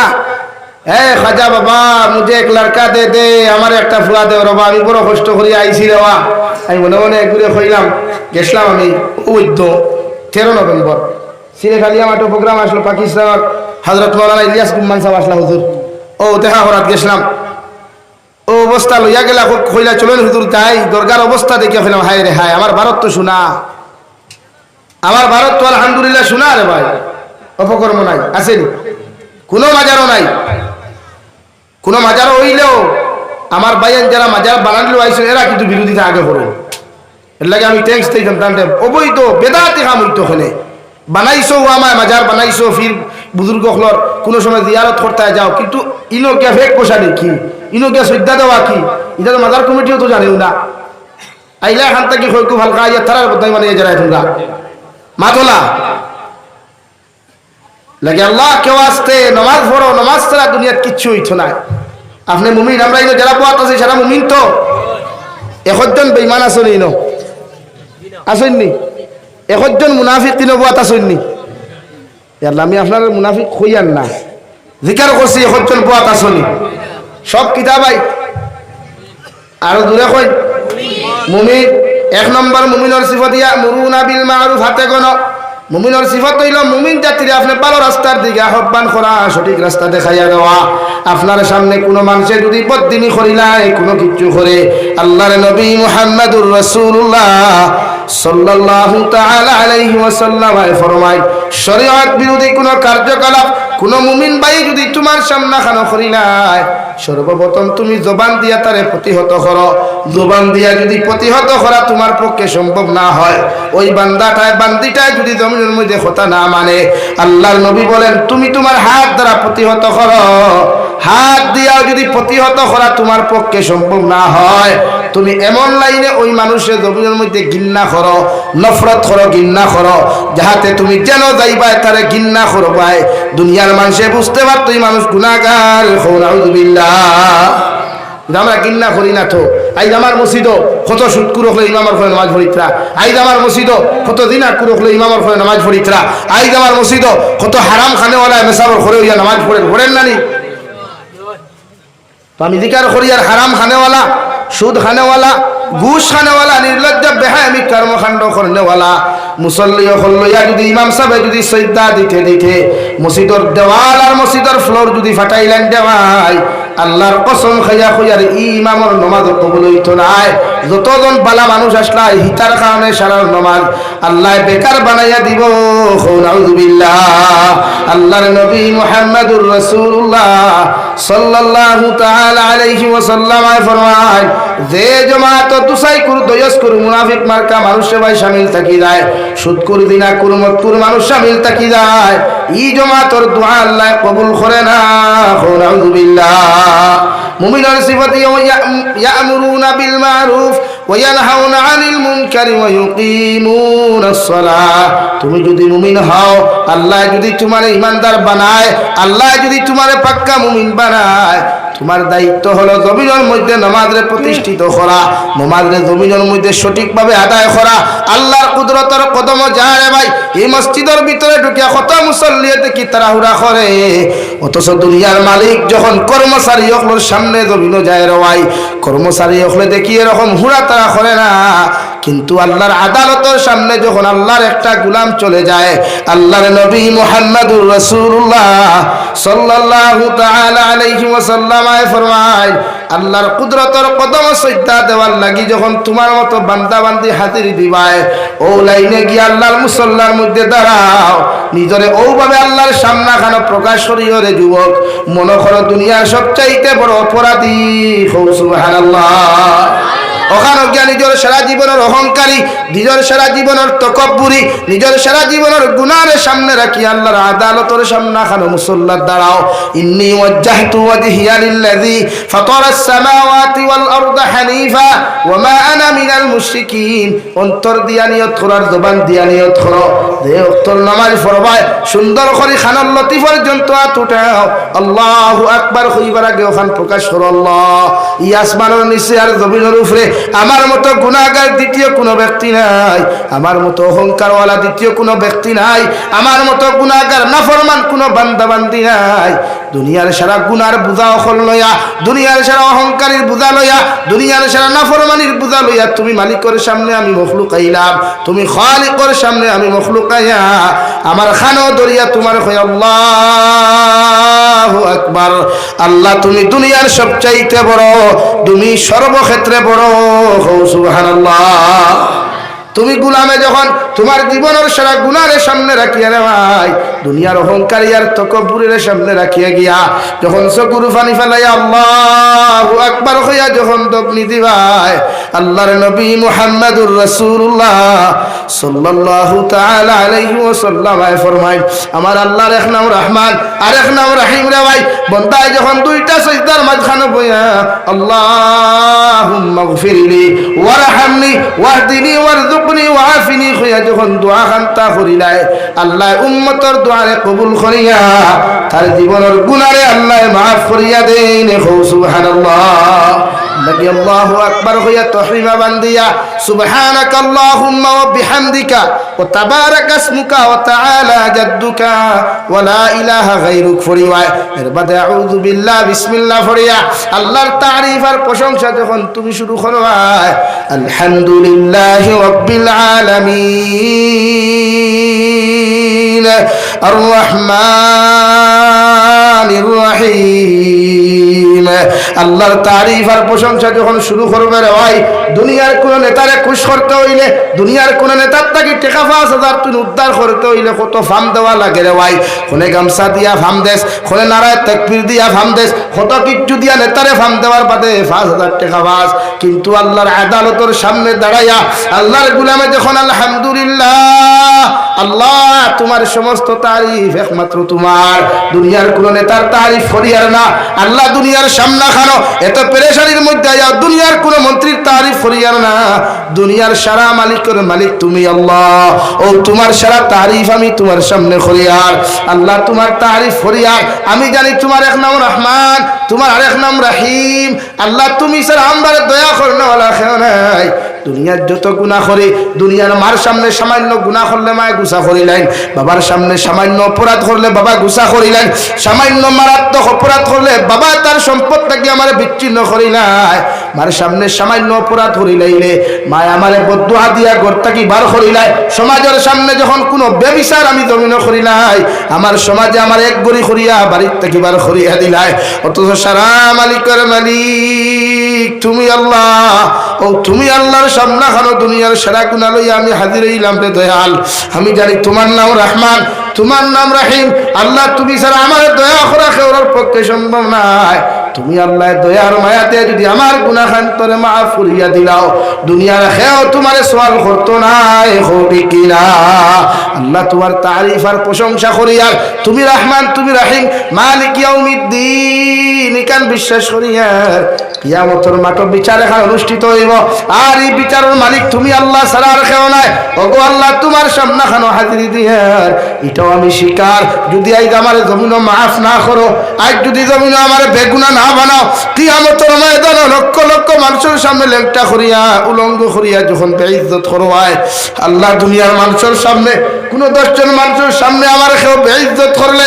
হে খাজা বাবা মুঝে এক লড়কা দে দে, আমার একটা ফুলা দে রবা, আমি বড় কষ্ট করি আইছি রেওয়া। আমি মনে মনে ঘুরে কইলাম গেছিলাম আমি 13 নভেম্বর সিলেখালিয়া মাঠে প্রোগ্রাম আসলো পাকিস্তানের হজরত মৌলানা ইলিয়াস গুম্মান সাহেব আসলাম হুজুর, ও দেখা করাত গেছিলাম, ও অবস্থা লইয়া গেলা কইলা চলেন হুজুর তাই দরগার অবস্থা দেখে ফেলাম, হায় রে হায় আমার ভারত তো শোনা, আমার ভারত তো আলহামদুলিল্লাহ শোনা রে ভাই, অপকর্ম নাই আসেনি, কোনো মাজারও নাই, কোনো মাজারও হইলেও আমার ভাইয়ের যারা মাজার বানানো আইসো এরা কিন্তু বিরোধিতা আগে করো, এর লাগে আমি ট্যাক্স দিতাম টানতে অবৈধ বেদাতি কাম হইতো ওখানে বানাইছো আমার মাজার বানাইছো, ফির বুজুর্গ হলর কোনো সময় জিয়ারত করতে যাও, কিন্তু ইনো গিয়া ফেক পোষা দেখি ইনো গিয়া শ্রদ্ধা দেওয়া কি এটা তো মাজার কমিটিও তো জানেও না, আইলা এখান থেকে হয়তো হালকা ইয়া থারার বদাই মানে যারা তোমরা মাতলা লাগে আল্লাহ কেউ আসতে নামাজ পড়ো, নামাজ ছাড়া দুনিয়ার কিচ্ছু হইতো না। আপনি মুমিন, আমরা ইনো যারা পোয়াত আছে সারা মুমিন তো, 1 জন বেঈমান আসেনি ইনো আসেননি, 1 জন মুনাফিক তিন পোয়াত আসেননি, আল্লাহ আমি আপনার মুনাফিক হইয়ান না জিকার করছি 1 জন পোয়াত আসেনি সব কিতাবাই আরো দূরে কই মুমিন 1 নম্বর মুমিনের সিফাত ইয়া মুরুনা বিল মারুফ হাতে গণ, মুমিনের সিফাত হইল মুমিন জাতিরে আপনি ভালো রাস্তার দিকে আহ্বান করা, সঠিক রাস্তা দেখাইয়া দেওয়া, আপনার সামনে কোনো মানুষে যদি বদদিনী করিলাই কোনো কিচ্ছু করে আল্লাহর নবী মুহাম্মদুর রাসূলুল্লাহ সাল্লাল্লাহু তাআলা আলাইহি ওয়াসাল্লাম ফরমায় শরীয়ত বিরোধী কোনো কার্যকলাপ কোন মুমিন ভাই যদি তোমার সামনে খানো করিলাই সর্বপ্রথম তুমি জবান দিয়া তারে প্রতিহত করো, জবান দিয়া যদি প্রতিহত করা তোমার পক্ষে সম্ভব না হয় ওই বান্দিটায় যদি জমিনের মধ্যে কথা না মানে আল্লাহর নবী বলেন তুমি তোমার হাত দ্বারা প্রতিহত করো, হাত দিয়া যদি প্রতিহত করা তোমার পক্ষে সম্ভব না হয় তুমি এমন লাইনে ওই মানুষের জমিনের মধ্যে ঘৃণা করো, নফরত করো, ঘৃণা করো, যাহাতে তুমি যেন যাইবাই তারে ঘৃণা করবাই, দুনিয়ার মানুষে বুঝতে পারত এই মানুষ গুনাহগার। নাউযুবিল্লাহ, আমরা ঘৃণা করি না তো। আইজ আমার মসজিদও কত সুৎকুর হলে ইমামর ফলে নামাজ পড়িতরা, আইজ আমার মসজিদও কত দিনাকুর হলে ইমামর ফলে নামাজ পড়িতরা, আইজ আমার মসজিদও কত হারাম খানেওয়ালা মেসাবর করে হইয়া নামাজ পড়েন নানি। তো আমি জিকার করি আর হারাম খানেওয়ালা, সুদ খানেওয়ালা, ঘুষ খানেওয়ালা, নির্লজ্জ বেহায়ামি কর্মকাণ্ড করনেওয়ালা মুসল্লি হল্লইয়া যদি ইমাম সাহেব যদি সজদা দিতে দিতে মসজিদের দেওয়াল আর মসজিদের ফ্লোর যদি ফাটাইলেন দেওয়াই আল্লাহর কসম খাইয়া খুইয়ার ইমামর নমাজ কবুল হইতো নাই। যতজন বালা মানুষ আসলা হিতার কারণে সারার নমাজ আল্লাহ বেকার বানাইয়া দিব। নাউযুবিল্লাহ। আল্লাহর নবী মুহাম্মদুর রাসূলুল্লাহ সাল্লাল্লাহু তাআলা আলাইহি ওয়াসাল্লাম ফরমায়, যে জামাত তুসাইকুর দয়াসকুর মুনাফিক মার্কা মানুষ সবাই শামিল থাকি যায়, সুদকুর দিনা কুরমতকুর মানুষ শামিল থাকি যায়, ই জামাতর দোয়া আল্লাহ কবুল করে না। নাউযুবিল্লাহ। মুমিনের সিফাত ইয়ামুরুনা বিল মারুফ ওয়া ইয়ানহাউনা আনিল মুনকারি ওয়া ইউকিমুনাস সালাহ। তুমি যদি মুমিন হও, আল্লাহ যদি তোমারে ইমানদার বানায়, আল্লাহ যদি তোমারে পাক্কা মুমিন বানায়, তোমার দায়িত্ব হলো জমিনের মধ্যে নামাজে প্রতিষ্ঠিত করা, নামাজে জমিনের মধ্যে সঠিকভাবে আদায় করা। আল্লাহর কুদরতের কদম যায় রে ভাই, এই মসজিদের ভিতরে ঢুকিয়া কত মুসল্লিতে কি তাড়াহুড়া করে, অথচ দুনিয়ার মালিক যখন কর্মচারী হকলোর সামনে জমিন যায় রে ভাই, কর্মচারী হকলে দেখি এরকম হুড়া তারা করে না। কিন্তু আল্লাহর আদালতের সামনে যখন আল্লাহর একটা গোলাম চলে যায়, আল্লাহর নবী মুহাম্মদুর রাসূলুল্লাহ সাল্লাল্লাহু তাআলা আলাইহি ওয়াসাল্লাম ফরমায়, আল্লাহর কুদরতের কদম সজদা দেওয়ার লাগি যখন তোমার মতো বান্দা বান্দি হাজির দিবায়, ও লাইনে গিয়ে আল্লাহর মুসল্লার মধ্যে দাঁড়াও, নিজরে ওভাবে আল্লাহর সামনাখানে প্রকাশ করিও রে যুবক, মনে করো দুনিয়ার সবচাইতে বড় অপরাধী। সুবহানাল্লাহ। ওখানে গিয়া নিজের সারা জীবনের অহংকারী, নিজের সারা জীবনের তকব্বুরি, নিজের সারা জীবনের গুনাহের সামনে রাখি আল্লাহর আদালতের সামনে খানো মুসল্লাত দাঁড়াও। ইন্নী ওয়াজ্জাহতু ওয়াজহিয়া লিল্লাযী ফাতারাস সামাওয়াতি ওয়াল আরদা হানিফা ওয়া মা আনা মিনাল মুশরিকিন। অন্তর দিয়া নিয়ত করার, জবান দিয়া নিয়ত করো, যে অন্তর নামাজ পড়বায় সুন্দর করে খানার লতি পর্যন্ত হাত উঠাও, আল্লাহু আকবার কইবার আগে ওখান প্রকাশ করো আল্লাহ, ই আসমানের নিচে আর জমিনের উপরে আমার মতো গুনাহগার দ্বিতীয় কোনো ব্যক্তি নাই, আমার মতো অহংকারওয়ালা দ্বিতীয় কোনো ব্যক্তি নাই, আমার মতো গুনাহগার নাফরমান কোনো বান্দা বান্দি নাই। দুনিয়ার সারা গুনার বোঝা অকল লইয়া, দুনিয়ার সারা অহংকারীর বোঝা লইয়া, দুনিয়ার সারা নাফরমানির বোঝা লইয়া তুমি মালিকের সামনে আমি মখলুক আইলাম, তুমি খালিকের সামনে আমি মখলুক আইয়া আমার খানো দরিয়া তোমার কই আল্লাহু আকবার। আল্লাহ তুমি দুনিয়ার সবচাইতে বড়, তুমি সর্বক্ষেত্রে বড়। সুবহানাল্লাহ। তুমি গুলামে যখন তোমার জীবনের সারা গুনাহের সামনে রাখিয়া রে ভাই, দুনিয়ার অহংকারী আর তকব্বুরের সামনে রাখিয়া গিয়া যখন চকুর পানি ফেলাইয়া আল্লাহু আকবার হইয়া যখন দগ্নি দিবাই, আল্লাহর নবী মুহাম্মদুর রাসূলুল্লাহ সাল্লাল্লাহু তাআলা আলাইহি ওয়াসাল্লাম ফরমায়, আমার আল্লাহর এক নাম রহমান আর এক নাম রহিম রে ভাই, বান্দায় যখন দুইটা সিজদার মাঝখানে বইয়া আল্লাহুম্মা গফিরলি ওয়ারহামনি ওয়াহদিনি ওয়ারযুকনি ওয়াআফিনি হইয়া যখন দোয়া খান্তা করিলাই, আল্লাহ উম্মতের দোয়ারে কবুল করিয়া তার জীবনের গুনাহে আল্লাহ মাফ করিয়া দেন। সুবহানাল্লাহ। লাগি আল্লাহু আকবার হইয়া তাহরিমা বান্দিয়া সুবহানাকাল্লাহুম্মা ওয়া বিহামদিকা ওয়া তাবারাকা ইসমুকা ওয়া তাআলা জাদ্দুকা ওয়া লা ইলাহা গায়রুক ফরিয়া, এর বাদে আউযু বিল্লাহ বিসমিল্লাহ ফরিয়া আল্লাহর তারিফ আর প্রশংসা যখন তুমি শুরু করবা, আলহামদুলিল্লাহি রাব্বিল আলামিন আর রহমানির রহিম, আল্লাহর তারিফ আর প্রশংসা যখন শুরু করবে রে ভাই, দুনিয়ার কোন নেতারে খুশ করতে হইলে, দুনিয়ার কোন নেতার তাকে টাকা ৫,০০০ তুই উদ্ধার করতে হইলে কত ফার্ম দেওয়া লাগে রে ভাই, কোনে গামছা দিয়া ফার্ম দেশ, কোনে নারায় তাকবীর দিয়া ফার্ম দেশ, কত কিচ্ছু দিয়া নেতারে ফার্ম দেওয়ার বাদে ৫,০০০ টাকা বাস। কিন্তু আল্লাহর আদালতের সামনে দাঁড়াইয়া আল্লাহর গুলামে যখন আলহামদুলিল্লাহ আল্লাহ তোমার সমস্ত তারিফ একমাত্র তোমার, দুনিয়ার কোন নেতার তারিফ করিয়ার না, আল্লাহ দুনিয়ার সামনা খানো এত পেরেশানির মধ্যে আয়া দুনিয়ার কোন মন্ত্রীর তারিফ করিয়ার না, দুনিয়ার সারা মালিকের মালিক তুমি আল্লাহ, ও তোমার সারা তারিফ আমি তোমার সামনে করিয়ার, আল্লাহ তোমার তারিফ করিয়ার আমি জানি তোমার এক নাম রহমান, তোমার আরেক নাম রহিম, আল্লাহ তুমি স্যার আমার দয়া করনেওয়ালা কেউ নাই। দুনিয়ার যত গুনাহ করে, দুনিয়ার মার সামনে সামান্য গুনাহ করলে মায় গুসা করিলেন, বাবার সামনে সামান্য অপরাধ করলে বাবা গুসা করিলেন, সামান্য মারাত্মক অপরাধ করলে বাবা তার সম্পদটাকে আমার বিচ্ছিন্ন করিলেন, মার সামনে সামান্য অপরাধ করিলাইলে মা আমারে বদদুয়া দিয়া ঘর থেকে বার করিলাই সমাজের সামনে যখন কোনো বেবিচার আমি জমিন করিলাই আমার সমাজে আমার এক গড়ি করিয়া বাড়ির থেকে বার করিয়া দিলাই অথচ সারা মালিকের মালিক তুমি আল্লাহ ও তুমি আল্লাহর সামনে খানো দুনিয়ার সেরা গুনাহ লইয়া আমি হাজির হইলাম রে দয়াল আমি জানি তোমার নাম রহমান তোমার নাম রহিম আল্লাহ তুমি ছাড়া আমার দয়া করা কেউর পক্ষে সম্ভব নাই তুমি আল্লাহ দয়ার মায়াতে যদি আমার গুনাহ খান্তরে মাফ করিয়া দিলাও দুনিয়ার খেও তোমারে সওয়াল করতো নাই হবে কিনা আল্লাহ তোমার তারিফ আর প্রশংসা করিয়া তুমি রহমান তুমি রহিম মালিক ইয়াউমিদ্দিন ইকান বিশ্বাস করিয়া কিয়ামতের মাঠে বিচার এখানে অনুষ্ঠিত হইব আর এই বিচারের মালিক তুমি আল্লাহ ছাড়া আর কেউ নাই ওগো আল্লাহ তোমার সামনে খানো হাজিরি দিয়া এটাও আমি স্বীকার যদি আজ আমার জমিন মাফ না করো আজ যদি জমিন আমার বেগুনা না বানাও কিয়ামতের ময়দানে লক্ষ লক্ষ মানুষের সামনে লেংটা করিয়া উলঙ্গ করিয়া যখন বেইজ্জত করবায় আল্লাহ দুনিয়ার মানুষের সামনে কোন 10 জন মানুষের সামনে আমার কেউ বেইজ্জত করলে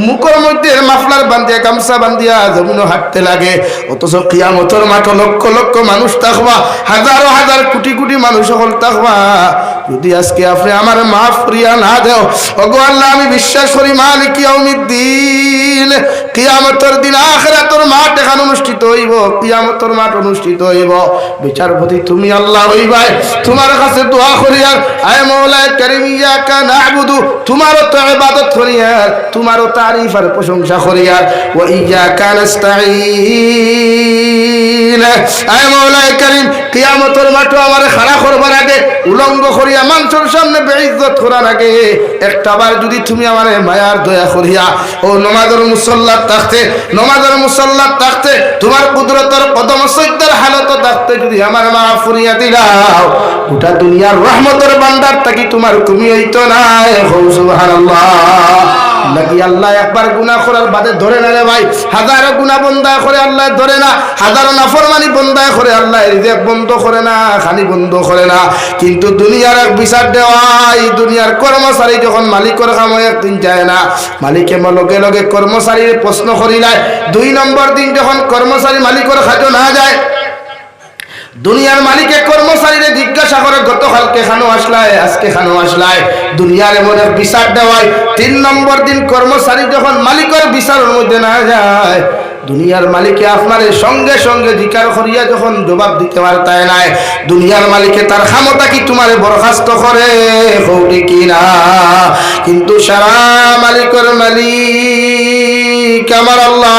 মুখের মধ্যে মাফলার বান্ধিয়া গামছা বান্ধিয়া জমিন হাঁটতে লাগে অথচ কিয়ামতের মাঠে লক্ষ লক্ষ মানুষ থাকবা হাজার হাজার কোটি কোটি মানুষ সকল থাকবা যদি আজকে আপনি আমার মাফ করিয়া না দেও ওগো আল্লাহ আমি বিশ্বাস করি মালিক ইয়াউমিদ্দিন কিয়ামতের দিন আখিরাতের মাঠ এখানে অনুষ্ঠিত হইব কিয়ামতের মাঠ অনুষ্ঠিত হইব বিচারপতি তুমি আল্লাহ হইবাই তোমার কাছে দোয়া করি আর আয় মাওলা কারীম ইয়াকা না'বুদু তোমারও তো ইবাদত করি আর তোমারও তারিফ আর প্রশংসা করি আর ওয়া ইয়াকা নাস্তাঈন আয় মাওলা কারীম কিয়ামতের মাঠে আমার খাড়া করবার আগে উলঙ্গ করিয়া মানুষের সামনে বেইজ্জত করার আগে একটাবার যদি তুমি আমার মায়ার দয়া করিয়া ও নামাজের মুসল্লাত থাকতে তোমার কুদরতের কদম সজ্জার হালত থাকতে যদি আমার মাফ করিয়া দিলাও গোটা দুনিয়ার রহমতের ভান্ডার থাকি তোমার তুমি হইতো না সুবহানাল্লাহ নাকি আল্লাহ একবার গুনাহ করার বাদে ধরে না রে ভাই হাজারো গুনাহ বন্ধ করে আল্লাহ ধরে না হাজারো নাফরমানি বন্ধ করে আল্লাহ রিজিক বন্ধ করে না খানি বন্ধ করে না কিন্তু দুনিয়ার এক বিচার দেওয়াই দুনিয়ার কর্মচারী যখন মালিকের কাম একদিন যায় না মালিকে লগে লগে কর্মচারীর প্রশ্ন করিলায় 2 নম্বর দিন যখন কর্মচারী মালিকের খাজো না যায় দুনিয়ার মালিকে কর্মচারীরে জিজ্ঞাসা করে গতকালকে খানো আসলায় আজকে খানো আসলায় দুনিয়ার এমন এক বিচার দেওয়ায় 3 নম্বর দিন কর্মচারী যখন মালিকের বিচারের মধ্যে না যায় দুনিয়ার মালিকে আপনার সঙ্গে সঙ্গে জিকার করিয়া যখন জবাব দিতে পারতায় নাই দুনিয়ার মালিকে তার ক্ষমতা কি তোমারে বরখাস্ত করে হৌটি কিনা কিন্তু সারা মালিকের মালিক আমার আল্লাহ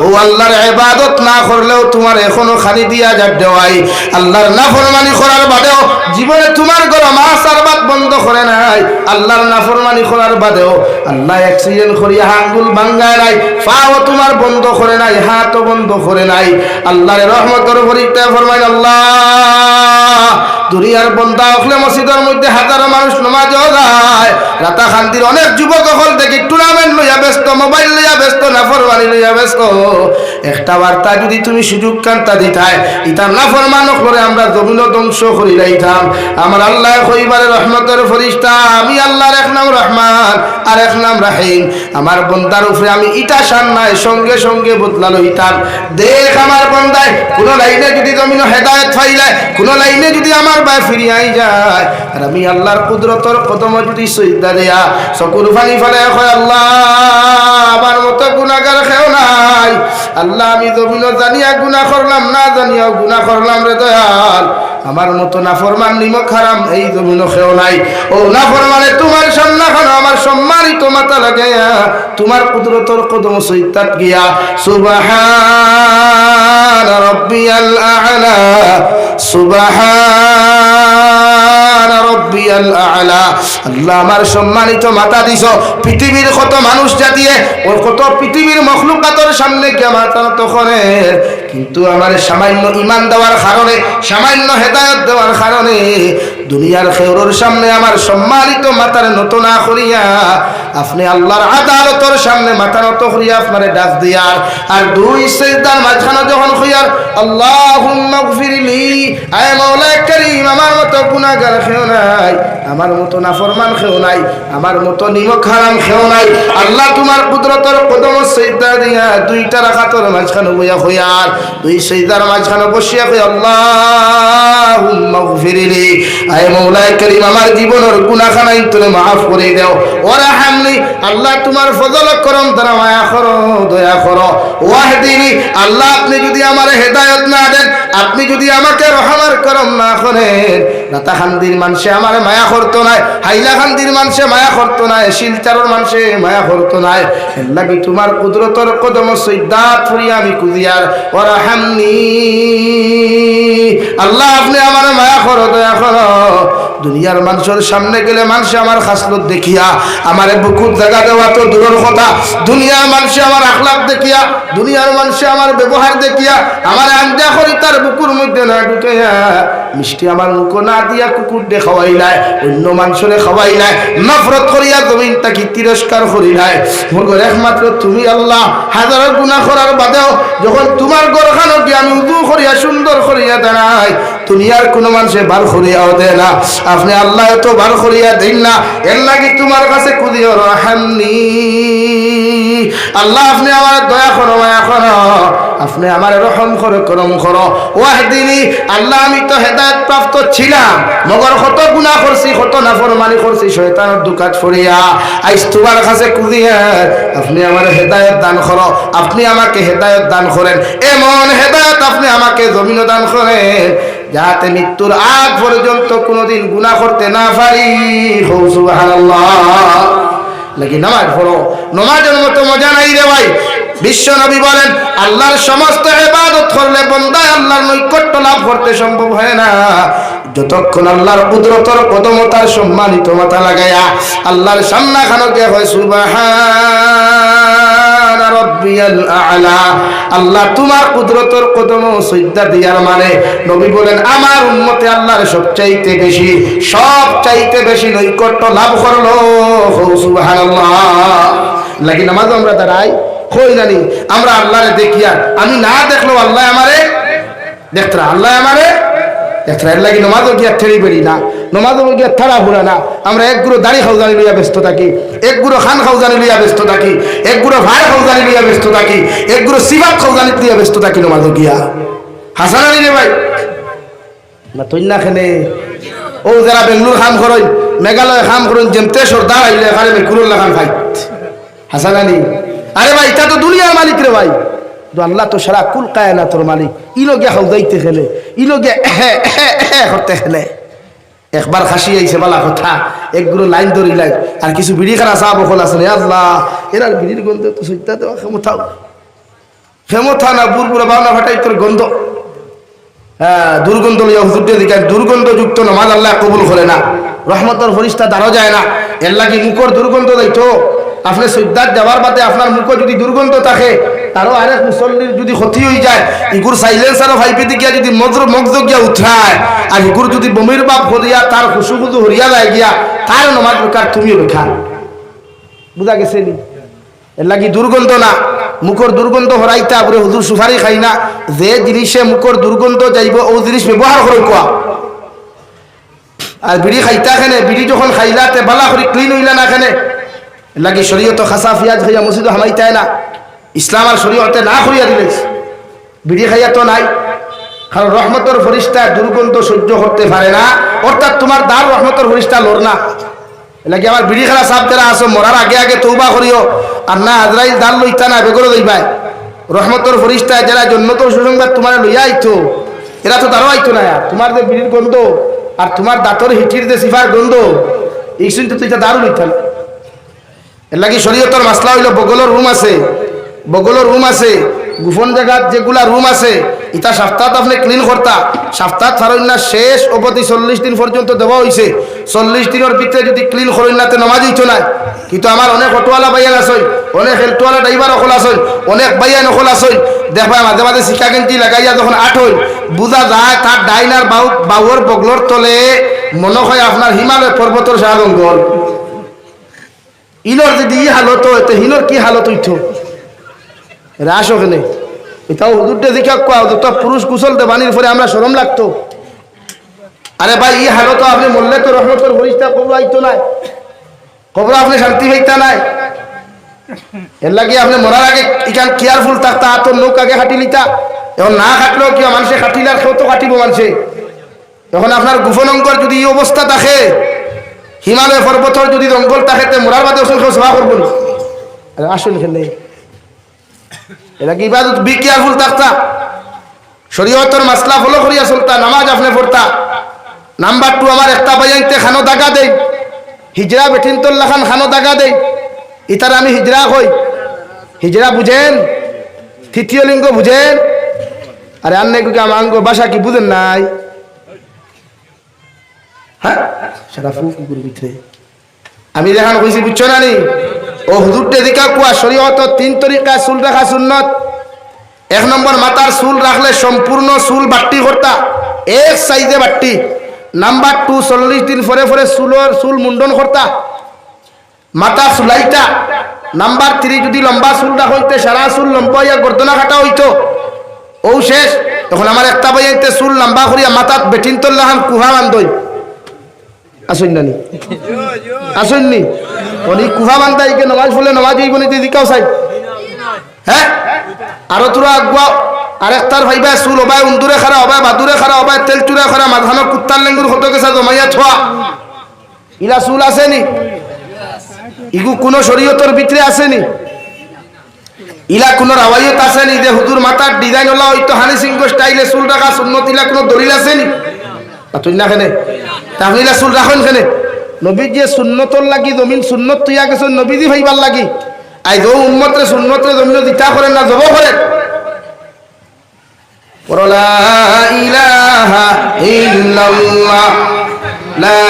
ও আল্লাহর ইবাদত না করলেও তোমার এখনো খালি দিয়া যাক দেওয়াই আল্লাহর নাফরমানি করার বাদেও জীবনে তোমার ঘর মাছ আর ভাত বন্ধ করে নাই আল্লাহর নাফরমানি করার বাদেও আল্লাহ অ্যাক্সিডেন্ট করিয়া আঙ্গুল ভাঙায় নাই পাও তোমার বন্ধ করে নাই হাতও বন্ধ করে নাই আল্লাহর রহমতের পরীক্ষা ফরমায় আল্লাহ দুনিয়ার বন্দা হলে মসজিদের মধ্যে হাজারো মানুষ নামাজও যায় রাতা খান্তির অনেক যুবক হল দেখি টুর্নামেন্ট লইয়া ব্যস্ত মোবাইল লইয়া ব্যস্ত নাফরমানি লইয়া ব্যস্ত একটা বার্তা যদি তুমি সুযোগ কান্তা দিতাই ইতা নাফরমান করে আমরা জমিন ধ্বংস করি রাইতাম আমার আল্লাহ কইবারে রহমতের ফেরেশতা আমি আল্লাহর এক নাম রহমান আর এক নাম রহিম আমার বন্দার উপরে আমি ইটা শান নাই সঙ্গে সঙ্গে বদলা লইতাম দেখ আমার বন্দায় কোন লাইনে যদি জমিন হেদায়েত পাইলায় কোন লাইনে যদি আমার বাই ফিরিয়াই যায় আর আমি আল্লাহর কুদরতের কদম যদি সজদা দেয়া চকুর পানি ফেলে কয় আল্লাহ আমার মতো গুনাহগার কেউ নাই আল্লাহ আমি জমিন জানিয়া গুনাহ করলাম না জানিয়া গুনাহ করলাম রে দয়াল আমার মতো নাফরমান নিমক হারাম এই জমিন কেউ নাই ও নাফরমানে তোমার সামনে খানো আমার সম্মানিত মাথা লাগাইয়া তোমার কুদরতের কদম সজদাত গিয়া সুবহান রাব্বিয়াল আ'লা সুবহান রাব্বিয়াল আ'লা আল্লাহ আমার সম্মানিত মাথা দিছো পৃথিবীর কত মানুষ জাতিয়ে ও কত পৃথিবীর মখলুকাতের সামনে গিয়া মাথা নত করে কিন্তু আমার সামান্য ঈমান দেওয়ার কারণে সামান্য হেদায়েত দেওয়ার কারণে দুনিয়ার খেউরের সামনে আমার সম্মানিত মাথার নত না করিয়া আপনি আল্লাহর আদালতের সামনে মাথা নত করিয়া আপনারে ডাক দিয়ার আর 2 সিজদার মাঝখানে যখন কইয়ার আল্লাহুম্মা গফিরলি আয় মাওলা করিম আমার মতো গুনাহগার কেউ নাই আমার মতো নাফরমান কেউ নাই আমার মতো নিমক হারাম কেউ নাই আল্লাহ তোমার কুদরতের কদম সিজদা দিয়া 2টা রাকাতের মাঝখানে বইয়া কইয়ার দুই সিজদার মাঝখানে বসিয়া কই আল্লাহুম্মা গফিরলি, আয় মাওলায়ে কারীম আমার জীবনের গুনাহখানাই তুমি maaf করে দাও, ওয়ারহামনি আল্লাহ তোমার ফজল করম দ্বারা মায়া করো, দয়া করো, ওয়াহদিনি আল্লাহ আপনি যদি আমার হেদায়েত না দেন, আপনি যদি আমাকে রহমার করম না করেন, রাতাখান্দির মানুষে আমার মায়া করতো না, হাইলাখান্দির মানুষে মায়া করতো না, শিলচারের মানুষে মায়া করতো না, এর লাগি তোমার কুদরতর কদম সৈদাত ফুরিয়া আমি কুদিয়ার ওয়ারহামনি আল্লাহ আপনি আমার মায়া করো, দয়া করো। দুনিয়ার মানুষের সামনে গেলে মানুষ আমার খাসলত দেখিয়া আমার বুকুর জায়গা দেওয়া তো দূরের কথা, দুনিয়ার মানুষে আমার আখলাক দেখিয়া, দুনিয়ার মানুষে আমার ব্যবহার দেখিয়া আমার আঞ্জা করি তার বুকুর মধ্যে না ঢুকাইয়া মিষ্টি আমার মুখ না দিয়া কুকুর দে খাওয়াই নাই, অন্য মানুষরে খাওয়াই নাই, নফরত করিয়া জমিন তাকে তিরস্কার করি নাই। মগর একমাত্র তুমি আল্লাহ হাজারো গুনাহ করার বাদেও যখন তোমার গরখানো গিয়ে আমি উদু করিয়া সুন্দর করিয়া দাঁড়াই, দুনিয়ার কোনো মানুষে বার করিয়াও দেয় না, আপনি আল্লাহ তো বার করিয়া দেন না, এর লাগি তোমার কাছে কুদিও রহমনি আল্লাহ আপনি আমার দয়া করো, মায়া করো, আপনি আমার রহম করো, করম করো, ওয়াহদিনি আল্লাহ আমি তো হেদায়েত প্রাপ্ত ছিলাম, মগর কত গুনাহ করছি, কত নাফরমানি করছি, শয়তানের দুকাত ফরিয়া আইস তোমার কাছে কুদিয়া আপনি আমার হেদায়েত দান করো, আপনি আমাকে হেদায়েত দান করেন, এমন হেদায়েত আপনি আমাকে জমিন দান করেন যাতে মৃত্যুর আগ পর্যন্ত কোনোদিন গুনাহ করতে না পারি। সুবহানাল্লাহ। লাগি নামাজ পড়ো, নামাজের মতো মজা নাই রে ভাই। বিশ্ব নবী বলেন আল্লাহর সমস্ত ইবাদত করলে বান্দা আল্লাহর নৈকট্য লাভ করতে সম্ভব হয় না যতক্ষণ আল্লাহর কুদরতের কদম তার সম্মানিত মাথা লাগায়া আল্লাহর সামনে খানকে হয় সুবহান রাব্বিয়াল আ'লা। আল্লাহ তোমার কুদরতের কদম সিজদা দিয়ার মানে নবী বলেন আমার উম্মতে আল্লাহর সবচাইতে বেশি নৈকট্য লাভ করলো। সুবহানাল্লাহ। লাগি নামাজ আমরা দাঁড়াই হই জানি আমরা আল্লাহরে দেখিয়া, আমি না দেখলেও আল্লাহ আমারে দেখতরা, আল্লাহ আমারে দেখতরা। এর লাগি নমাজও গিয়া ঠেড়ি বেড়ি না, নমাজও গিয়া থাড়া ফুরা না। আমরা এক গুঁড়ো দাড়ি খাউজানি লইয়া ব্যস্ত থাকি, এক গুঁড়ো খান খাউজানি লইয়া ব্যস্ত থাকি, এক গুঁড়ো ভাই খাউজানি লইয়া ব্যস্ত থাকি, এক গুঁড়ো সিবাত খাউজানি লইয়া ব্যস্ত থাকি নমাজও গিয়া। হাসান আলী রে ভাই না তৈ না খেলে ও যারা বেঙ্গলোর খাম করেন, মেঘালয় খাম করেন, যেমতে সর্দার আইলে এখানে মেকুরুল লাগান খাই। হাসান আলী আরে ভাই তা তো দুনিয়ার মালিক রে ভাই, আল্লাহ তো সারা কুল কায়না তোর মালিক। ইলো গিয়া খাউদাইতে খেলে, ইলো গিয়া করতে খেলে। একবার খাসি আইছে বালা কথা, একগুলো লাইন ধরি লাইন আর কিছু বিড়ি খানা চা বকল আছে রে আল্লাহ, এরা বিড়ির গন্ধ তো সইতা দেওয়া ক্ষমতা না বুড়বুড়া বাউনা ফাটাই তোর গন্ধ। হ্যাঁ দুর্গন্ধ লইয়া হুজুরদের দিকে দুর্গন্ধযুক্ত নামাজ আল্লাহ কবুল করে না, রহমতের ফরিস্তা দাঁড়ো যায় না। এর লাগি মুখর দুর্গন্ধ দায়িত্ব আপনি সৈদাত যাওয়ার বাদে আপনার মুখ যদি দুর্গন্ধ থাকে তারও আরেক মুসল্লির যদি ক্ষতি হয়ে যায়, ইগুর সাইলেন্সারও ভাইপেতে গিয়া যদি মগজ গিয়া উঠায় আর ইগুর যদি বমির বাপ হরিয়া তার খুশু খুশু হরিয়া যায় গিয়া তার নমাজ বেকার তুমিও বেকার। বুঝা গেছে নি? এর লাগি দুর্গন্ধ না, মুখর দুর্গন্ধ হরাইতা পরে হুজুর সুফারি খাই না, যে জিনিসে মুখর দুর্গন্ধ যাইব ও জিনিস ব্যবহার করে কোয়া। আর বিড়ি খাইতা খেনে, বিড়ি যখন খাইলাতে বালা করে ক্লিন হইলা না খেনে লাগি শরীয়ত খাসা ফিয়াজ খাইয়া মসজিদ হামাইতায় না, ইসলাম আর শরীয়তে না করিয়া দিলে বিড়ি খাইয়া তো নাই। কারণ রহমতের ফরিস্তা দুর্গন্ধ সহ্য করতে পারে না, অর্থাৎ তোমার দার রহমতের ফরিস্তা লড় না। লাগি আমার বিড়ি খেলা সাপ যারা আসো মরার আগে আগে তৌবা করিও, আর না আজরাইল দাল লইতা না বেগরো দইবাই। রহমতের ফরিস্তা যারা জন্নতর সুসংবাদ তোমার লইয়া আইতো এরা তো তারও আইতো না। তোমার যে বিড়ির গন্ধ আর তোমার দাঁতর হিটির যে সিফার গন্ধ এই শুনতে তো এটা দারু লইতা না। এর লাগি শরীয়তের মাসলা হইল বগলের রুম আছে, গোপন জায়গাত যেগুলা রুম আছে ইটা সপ্তাহত আপনি ক্লিন করতা, সপ্তাহ ছাড়েন না শেষ অবধি 40 দিন পর্যন্ত দেওয়া হয়েছে। 40 দিনের ভিতরে যদি ক্লিন করেন না তো নামাজ হইতো না। কিন্তু আমার অনেক অটোওয়ালা বাইয়ান আসেন, অনেক হেলটোয়ালা ড্রাইভার অকল আসেন, অনেক বাইয়ান অকল আসেন, দেখবা মাঝে মাঝে শিকা গেঞ্জি লাগাইয়া যখন আট হইল বুঝা যায় তার ডাইনার বাউর বগলর তলে মনে হয় আপনার হিমালয় পর্বতের সাগর। ইনর যদি ই হালত হয় হিনর কি হালত হইত রাস ওখানে। এটাও হুজুরটা দেখা কোয়া যত পুরুষ কুশলতে বাণীর পরে আমরা শরম লাগতো। আরে ভাই ই হালত আপনি মরলে তো রহমতের ফরিস্তা কবর আইতো নাই, কবর আপনি শান্তি হইতা নাই। এর লাগে আপনি মরার আগে ইখান কেয়ারফুল থাকতা, হাতর নৌক আগে হাঁটি লিতা, এখন না কাটলেও কি মানুষে কাটিলে আর কেউ তো কাটিব মানুষে। এখন আপনার গোপন অঙ্গর যদি এই অবস্থা থাকে, হিমালয় পর্বতর যদি জঙ্গল থাকে, তে মোরার বাদে ওসব কেউ সেবা করবো না। আসুন খেলে এটা কি ইবাদত, বি কেয়ারফুল থাকতা, শরীয়তের মাসলা ফলো করিয়া চলতা, নামাজ আপনি পড়তা। নাম্বার 2, আমার একটা বাইতে খানো দাগা দেই, হিজরা বেঠিন তোল্লা খান খানো দাগা দেই, ইতার আমি হিজরা কই। হিজরা বুঝেন? তৃতীয় লিঙ্গ বুঝেন? আরে আন্নে কি আমাঙ্গ ভাষা কি বুঝেন নাই? হ্যাঁ সারা ফুকুর ভিতরে আমি দেখান কইছি, বুঝছো না নি? ও হুজুরটে দিকা কুয়া শরীয়ত 3 তরিকা চুল রাখা সুন্নত। 1 নম্বর, মাথার চুল রাখলে সম্পূর্ণ চুল বাট্টি করতা, এক সাইজে বাট্টি। নাম্বার 2, 40 দিন পরে পরে চুল মুন্ডন করতা, মাথা চুলাইতা। নাম্বার 3, যদি লম্বা চুল রাখতে সারা চুল লম্বা হইয়া গর্দনা কাটা হইতো, ও শেষ। তখন আমার একটা বাইতে চুল লম্বা করিয়া মাথাত বেঠিন তোল্লাহান কুহা বান্ধই। আসুন নানি, আসুন নি অনেক কুহা বান্ধা ইকে নমাজ বলে নমাজ এই বলে দিকাও চাই। হ্যাঁ আরো তোরা আগুয়া আরেকটার ভাইবা চুল হবায় উন্দুরে খারা হবায় বাদুরে খারা হবায় তেল চুরা খারা মাঝখানো কুত্তার লেঙ্গুর হতো গেছা জমাইয়া ছোয়া, ইলা চুল আসেনি? ইগু কোন শরীয়তের ভিতরে আসেনি? ইলা কোন রাওয়ায়ত আসেনি যে হুজুর মাথার ডিজাইন হলা হয়তো হানি সিংহ স্টাইলে চুল রাখা সুন্নত, ইলা কোন দলিল আসেনি? তুই না কেনে তাহলে ইলা চুল রাখেন কেনে? নবী যে সুন্নতর লাগি জমিন সুন্নত তুইয়া গেছেন, নবীজি ভাইবার লাগি। আই দো উম্মতরে সুন্নতরে জমিন দিতা করেন না জব করেন। লা ইলাহা ইল্লাল্লাহ, লা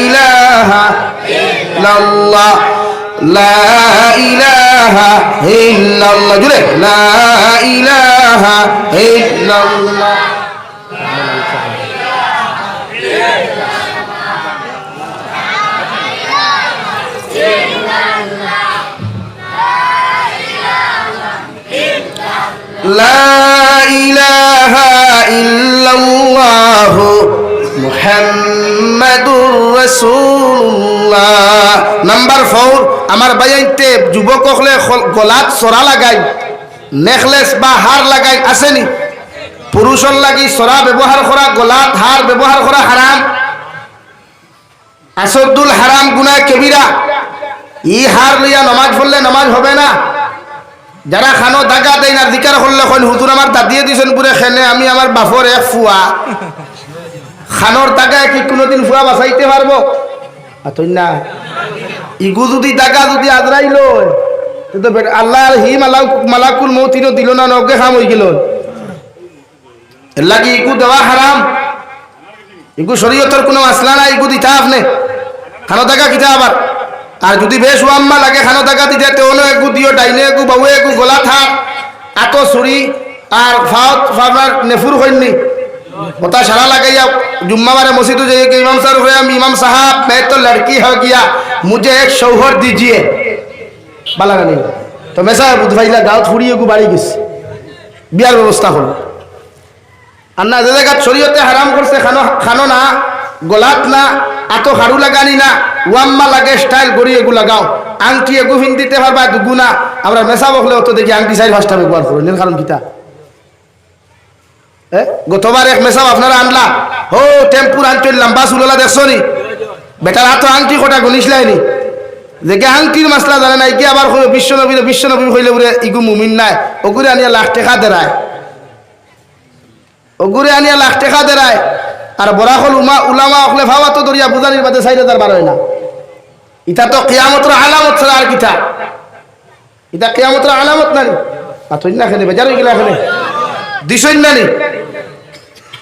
ইলাহা ইল্লাল্লাহ, লা ইলাহা ইল্লাল্লাহ, জুড়ে লা ইলাহা ইল্লাল্লাহ। লা ইলাহা ইল্লাল্লাহ মুহাম্মাদুর রাসূলুল্লাহ। নাম্বার 4, আমার বাইতে যুবক হলে গলাত সরা লাগাই, নেকলেস বা হার লাগাই, আসেনি? পুরুষের লাগি সরা ব্যবহার করা, গলাত হার ব্যবহার করা হারাম, আসদুল হারাম, গুনাহ কবিরা। ই হার লইয়া নামাজ পড়লে নামাজ হবে না। যারা খানো দাগা দেয় না জিকার করলে কইন হুজুর আমার দাদিয়ে দিছেন পুরে খেনে, আমি আমার বাপর এক ফুয়া। খানোর দাগায় কি কোনোদিন ফুয়া বাঁচাইতে পারবো? তুই না ইগু যদি দাগা যদি আজরাইল তো আল্লাহ হি মালাকুল মৌতিনও দিল না, নগে খাম হয়ে গেল। এর লাগি ইগু দেওয়া হারাম, ইগু শরীয়তের কোনো মাসলা নাই, ইগু দিতা আপনি খানো দাগা কিতা আবার। আর যদি বেশ ওয়াম্মা লাগে খানো দাগা দিতে তেমন একু দিও, ডাইনে একু বাবু একু গলা থাক, আতো ছুরি আর ফাওত ফাবার নেফুর হইনি বতা সারা লাগাইয়া जुम्मावारे मस्जिद जाइए कि इमाम साहब हुए इमाम साहब मैं तो लड़की हो गया, मुझे एक शौहर दीजिए। बाला नहीं तो मैं साहब बुधवाईला गाँव छुड़िए को बाड़ी गई बियार व्यवस्था हलो अन्ना जगह शरीयते हराम करছে খানো না গলাত না আতো হাড়ু লাগানি না ওয়াম্মা লাগে স্টাইল গড়ি এগু লাগাও আংটি এগু হিন্দিতে পারবা দুগুনা আমরা মেসা বকলে তো দেখি আংটি 4-5টা ব্যবহার করো এর কারণ কিটা গতবার এক মেসাব আপনারা আনলা হো টেম্পুর আনতে লম্বা চুললা দেখছনি বেটার হাত আংটি কটা গনিসলাইনি দেখে আংটির মাসলা জানে না কি আবার বিশ্বনবী হইলে বলে ইগু মুমিন নাই ওগুরে আনিয়া লাখ টাকা দেরায় ওগুরে আনিয়া লাখ টাকা দেরায় আর বরাখল উলামা অকলে ভাবা তো দরিয়া বুঝানির বাদে 4000 হয় না ইটা তো কিয়ামতের আলামত ছাড়া আর কিটা ইটা কিয়ামতের আলামত নানি আতই না খেলে বেজার হয়ে গেল এখানে দিছই নানি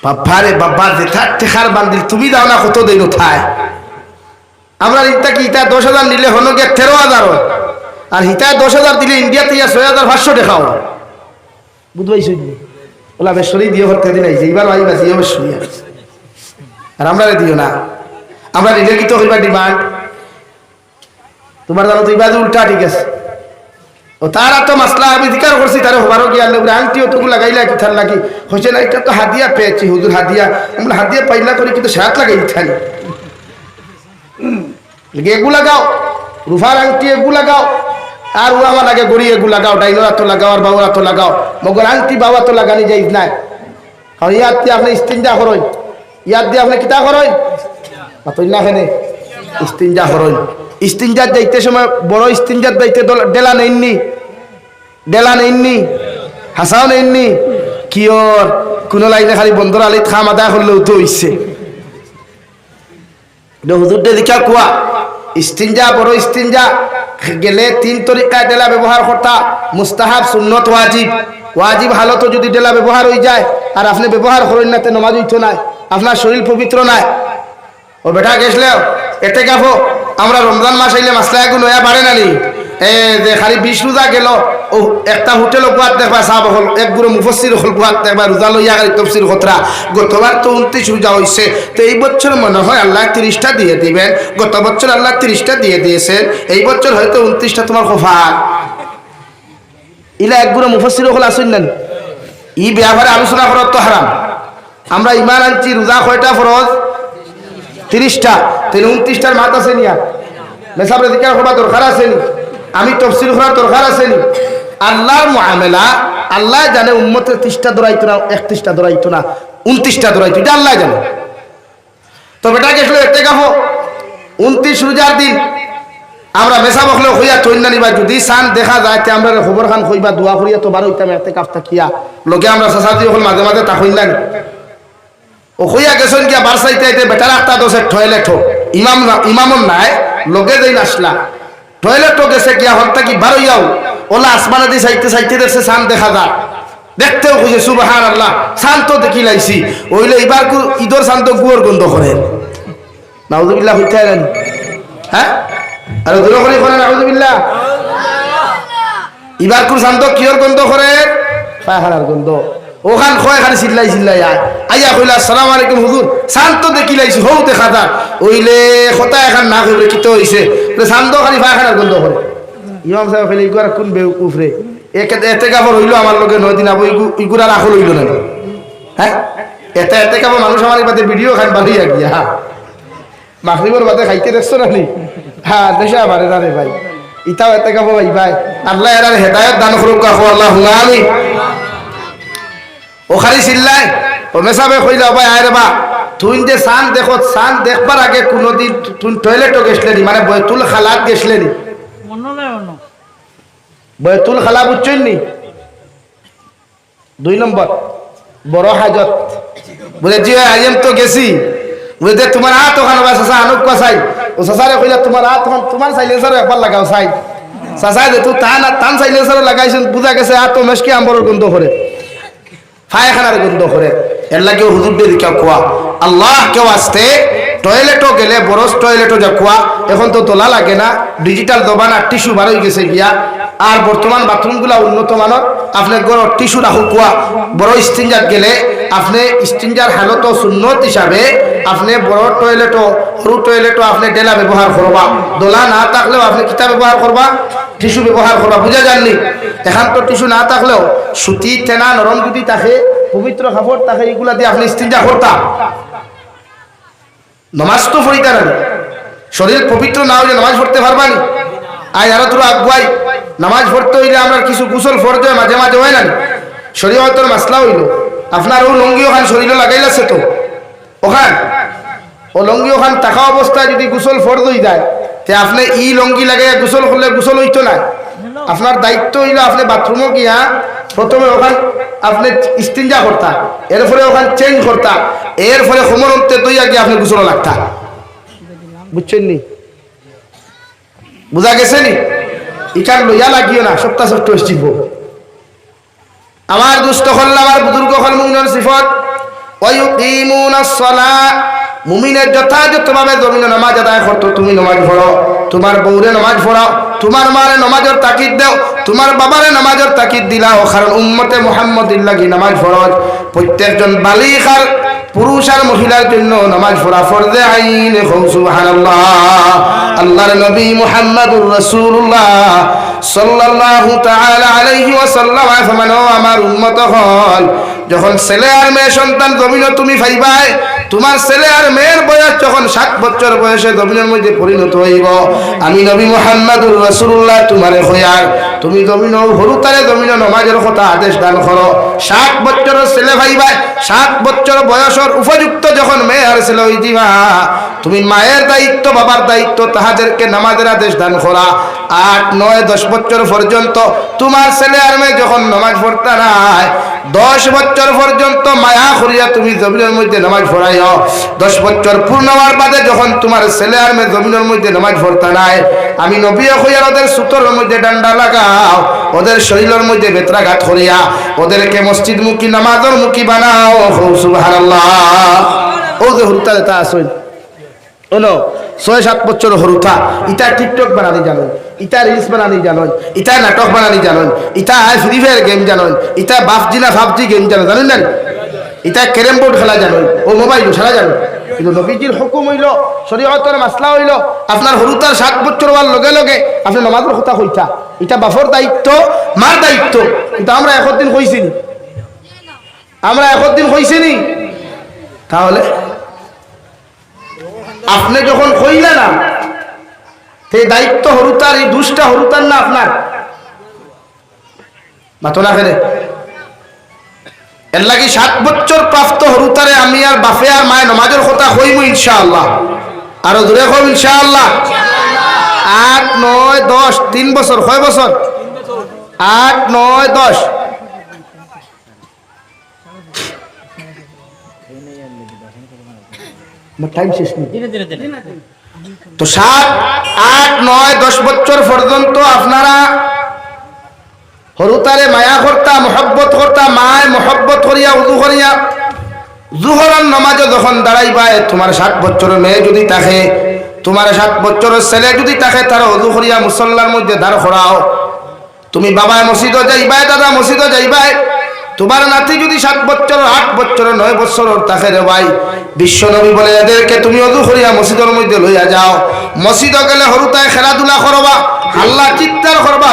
বাবারে বাবা যেটা টেকার বান্দিল তুমি দাও না কত দেই উঠায় আমরা ইটা কি ইটা 10000 নিলে হলো গিয়া 13000 হয় আর হিতা 10000 দিলে ইন্ডিয়াতে 6500 টাকা হয় বুঝবাইছ ওলা বেশরি দিয়ে হতে দিন আইছে এবার আইবা যে অবশ্যই আর আমরা দিও না আমরা নিলে কি তো হইবা ডিমান্ড তোমার জানো তো ইবাদ উল্টা ঠিক আছে ও তারা তো মাসলা আমি জিকার করছি তারে হবারও গিয়া আল্লাহ আংটি ওটুকু লাগাইলা কি থার লাগি হইছে না এটা তো হাদিয়া পেয়েছি হুজুর হাদিয়া আমরা হাদিয়া পাইলা করে কিন্তু সাত লাগাই থানি এগু লাগাও রুফার আংটি এগু লাগাও আর ও আমার আগে গড়িয়ে গু লাগাও, ডাইনোরা তো লাগাও, আর বাবুরা তো লাগাও, মগর আংটি বাবা তো লাগানি যাই নাই। কারণ ইয়াদ দিয়ে আপনি ইস্তিনজা করেন, ইয়াদ দিয়ে আপনি কিতা করেন না খেনে ইস্তিনজা করেন। ইস্তিনজাত যাইতে সময় বড় ইস্তিনজাত যাইতে ডেলা নেননি, ডেলা নেননি, হাসাও নেননি, কিয়র কোন লাইনে খালি বন্ধর আলিত খাম আদায় করলেও তো হইছে। হুজুরদের দেখা কুয়া ইস্তিনজা বড় ইস্তিনজা গেলে 3 তরিকায় ডেলা ব্যবহার করতা, মুস্তাহাব, সুন্নত, ওয়াজিব। ওয়াজিব হালত যদি ডেলা ব্যবহার হয়ে যায় আর আপনি ব্যবহার করেন না, তে নমাজ হইতো নাই, আপনার শরীর পবিত্র নাই। ও বেটা গেছলেও এতে গাফো আমরা রমজান মাস আইলে মাসলা একটু নয়া বাড়ে নানি, যে খালি 20 রোজা গেল ও একটা হোটেল কুয়াত দেখবা সাহ হল, এক গুরু মুফসির হল কুয়াত দেখবা রোজা লইয়া খালি তফসির খতরা। গতবার তো 29 রোজা হয়েছে, তো এই বছর মনে হয় আল্লাহ 30টা দিয়ে দিবেন। গত বছর আল্লাহ 30টা দিয়ে দিয়েছেন, এই বছর হয়তো 29টা তোমার খোফার। ইলা এক গুরু মুফসির হল আসুন না, ই ব্যাপারে আলোচনা করার তো হারাম। আমরা ইমান আনছি রোজা কয়টা ফরজ? 30টা, তাহলে 29টার মাত আছে নিয়া মেসাবরে জিকার করা দরকার আছে নি? আমি তফসিল করার দরকার আছে নি? আল্লাহর মুআমেলা আল্লাহ জানে, উম্মতের 30টা দৌড়াইতো না, 31টা দৌড়াইতো না, 29টা দৌড়াইতো, এটা আল্লাহ জানে। তো বেটা গেছিল এতে গাফো 29 রোজার দিন আমরা মেসা বখলে হইয়া তৈন্না নিবা, যদি সান দেখা যায় তে আমরা খবর খান কইবা দোয়া করিয়া তো বারো হইতাম এতে কাফতা কিয়া লগে আমরা সাসাদি হল মাঝে মাঝে তা হইন না ও হইয়া গেছেন গিয়া বারসাইতে আইতে বেটার একটা দোষের টয়লেট হোক ইমামন নাই লগে দেই আসলা টয়লেটও গেছে গিয়া হলতা কি বারো যাও ওলা আসমানে দিয়ে চাইতে চাইতে দেখছে সান দেখা যায়, দেখতেও খুঁজে সুবহানাল্লাহ সান তো দেখি লাইছি, ওইলে এবার ঈদর সান তো গুয়োর গন্ধ করে। নাউযুবিল্লাহ হইতে গেলেন, হ্যাঁ আরে দূর করে করেন নাউযুবিল্লাহ। এবার কুর সান তো কিয়র গন্ধ করে? পায়খানার গন্ধ। ওখান খয় খালি চিল্লাই চিল্লাই আইয়া কইলা আসসালামু আলাইকুম হুজুর, সান তো দেখি লাইছি হৌ দেখা যায়, ওইলে কথা এখন না কইলে কিতো হইছে, সান তো খালি পায়খানার গন্ধ করে। ইমাম সাহেব কইলে ইগুয়ার কোন বেউকুফ রে, এতে কাপড় হইলো আমার লগে 9 দিন আবো ইগুরার আখল হইলো না, হ্যাঁ এতে কাপড় মানুষ আমার বাদে ভিডিও খান বাড়িয়া গিয়া মাগরিবের বাদে খাইতে দেখছো না নি? হ্যাঁ দেশা বাড়ে না রে ভাই, ইটাও এতে কাপড় ভাই ভাই আল্লাহ এর হেদায়েত দান করুক, আল্লাহুম্মা আমিন। ও খালি চিল্লাই ও মেসাবে কইলা ভাই আরে বা তুই যে সান দেখো, সান দেখবার আগে কোনদিন তুই টয়লেটও গেছলে নি, মানে বয়তুল খালাত গেছলে নি? বয়তুল খালা বুঝছেন নি? 2 নম্বর বড় হাজত বলে জি আইম তো গেছি, বলে তোমার হাত ওখানে চাষা আনুক চাই, ও চাষারে কইলা তোমার হাত ওখান তোমার সাইলেন্সার একবার লাগাও চাই, চাষাই যে তুই টান সাইলেন্সার লাগাইছেন, বুঝা গেছে আর তো মেশকে আম্বরের গন্ধ করে, পায়খানার গন্ধ করে। এর লাগে হুজুরদের দিকে কোয়া আল্লাহ কেউ আসতে টয়লেটও গেলে বরস টয়লেটও যা কোয়া, এখন তো তোলা লাগে না, ডিজিটাল দবানা টিস্যু বার হয়ে গেছে গিয়া, আর বর্তমান বাথরুমগুলা উন্নত মানের, আপনার ঘর টিস্যু রাখু কোয়া। বড় ইস্তিনজাত গেলে আপনি ইস্তিনজার হালত সুন্নত হিসাবে আপনি বড় টয়লেটও সরু টয়লেটও আপনি ডেলা ব্যবহার করবা, দোলা না থাকলেও আপনি কিতা ব্যবহার করবা? টিস্যু ব্যবহার করবা। বুঝা যাননি? এখন তো টিস্যু না থাকলেও সুতি তেনা নরম যদি থাকে, পবিত্র কাপড় থাকে, এগুলা দিয়ে আপনি ইস্তিনজা করতাম। নমাজ তো পড়িতে না, শরীর পবিত্র না হইলে নামাজ পড়তে পারবানি? আজ আরো তোর আগুয়াই নামাজ পড়তে হইলে আমরা কিছু গোসল ফরজ হয় মাঝে মাঝে হয় না, শরীয়তের মাসলা হইল আপনার ও লঙ্গি ওখান শরীরে লাগাইলাছে তো ওখান ও লঙ্গি ওখান থাকা অবস্থায় যদি গোসল ফরজ হয়ে যায়, তে আপনি ই লঙ্গি লাগাইয়া গোসল করলে গোসল হইতো না। আপনার দায়িত্ব হইল আপনি বাথরুমও গিয়া প্রথমে ওখান আপনি ইস্তিনজা করতা, এরপরে ওখান চেঞ্জ করতা, এরপরে সমরন্তে দইয়া গিয়ে আপনি গোসল লাগতা। বুঝছেন নি? বুঝা গেছে নি? ইকার লইয়া লাগিও না, সপ্তাহ ষষ্ঠ শিখব। আমার দুস্থ হল আমার বুজুর্গ হল মুমিনের সিফত ওয়ায়ুকিমুনাস সালাহ, মুমিনের যথাযথভাবে জমিনে নামাজ আদায় করতো। তুমি নামাজ পড়ো, তোমার বউরে নামাজ পড়াও, তোমার মারে নামাজের তাকিদ দাও, তোমার বাবারে নামাজের তাকিদ দিলাও, কারণ উম্মতে মুহাম্মদির লাগি নামাজ ফরজ। প্রত্যেকজন বালিগ আর পুরুষ আর মহিলার জন্য নামাজ পড়া ফরজে আইন। সুবহানাল্লাহ। আল্লাহর নবী মুহাম্মদুর রাসূলুল্লাহ সাল্লাল্লাহু তাআলা আলাইহি ওয়াসাল্লাম ফরমানো, আমার উম্মত হল যখন ছেলে আর মেয়ে সন্তান জমিনে তুমি পাইবাই, তোমার ছেলে আর মেয়ের বয়স যখন 7 বছর বয়সে জমিনের মধ্যে পরিণত হইব, আমি নবী মুহাম্মদুর রাসূলুল্লাহ তোমারে হইয়ার তুমি জমিন হরুতারে জমিন নামাজের কথা আদেশ দান করো। 7 বছরের ছেলে ভাইবা, 7 বছর বয়সের উপযুক্ত যখন মেয়ে আর ছেলে হই দিবা, তুমি মায়ের দায়িত্ব বাবার দায়িত্ব তাহাদেরকে নামাজের আদেশ দান করা। 8, 9, 10 বছর পর্যন্ত তোমার ছেলে আর মেয়ে যখন নামাজ পড়তে নাই, 10 বছর পর্যন্ত মায়া করিয়া তুমি জমিনের মধ্যে নামাজ পড়াইও। 10 বছর পূর্ণ হওয়ার বাদে যখন তোমার ছেলে আর মেয়ে জমিনের মধ্যে নামাজ পড়তে নাই, আমি নবী হইয়ার ওদের সুতোর মধ্যে ডান্ডা লাগাও, ওদের শরীরের মধ্যে বেত্রাঘাত করিয়া ওদেরকে মসজিদ মুখী নামাজের মুখী বানাও। সুবহানাল্লাহ। ও যে হুরুতা যেটা আসল শোনো, 6-7 বছর হরুথা ইটা টিকটক বানানি জানেন, ইটা রিলস বানানি জানেন, ইটা নাটক বানানি জানেন, ইটা ফ্রি ফায়ার গেম জানেন, ইটা বাফজি না ফাবজি গেম জানেন, জানেন না? ইটা ক্যারেম বোর্ড খেলা জানেন, ও মোবাইল সারা জানেন। কিন্তু নবীজির হুকুম হইল, শরীয়তের মাসলা হইল, আপনার হরুতার 7 বছর হওয়ার লগে লগে আপনি নামাজের কথা কইতা, এটা বাপর দায়িত্ব, মার দায়িত্ব। কিন্তু আমরা একদিন কইছিনি, আমরা একদিন কইছিনি। তাহলে আপনি যখন কইলে না, সেই দায়িত্ব হরুতার, এই দুষ্টা হরুতার না আপনার মাতো না ফেরে। এর লাগি 7 বছর প্রাপ্ত হরুতারে আমি আর বাপে আর মায়ের নামাজের কথা কইমু ইনশাআল্লাহ। আরো দূরে কইম ইনশাআল্লাহ। 8, 9, 10, 3 বছর, কয় বছর? 8, 9, 10। টাইম শেষ নেই তো 7, 8, 9, 10 বছর পর্যন্ত আপনারা হরুতারে মায়া করতা, মহব্বত করতা, মায় মহব্বত করিয়া উযু করিয়া জুহরের নামাজে যখন দাঁড়াইবা, তোমার 7 বছরের মেয়ে যদি থাকে, তোমার 7 বছরের ছেলে যদি থাকে, তারা উযু করিয়া মুসল্লার মধ্যে দাঁড় করাও। তুমি বাবা মসজিদে যাইবা, দাদা মসজিদে যাইবা, তোমার নাতি যদি 7 বছর, 8 বছর, 9 বছর থাকে রে ভাই, বিশ্ব নবী বলে এদেরকে তুমি ওযু করিয়া মসজিদের মধ্যে লইয়া যাও। মসজিদে গেলে হরুতায় খেলাধুলা করবা, হাল্লা চিৎকার করবা।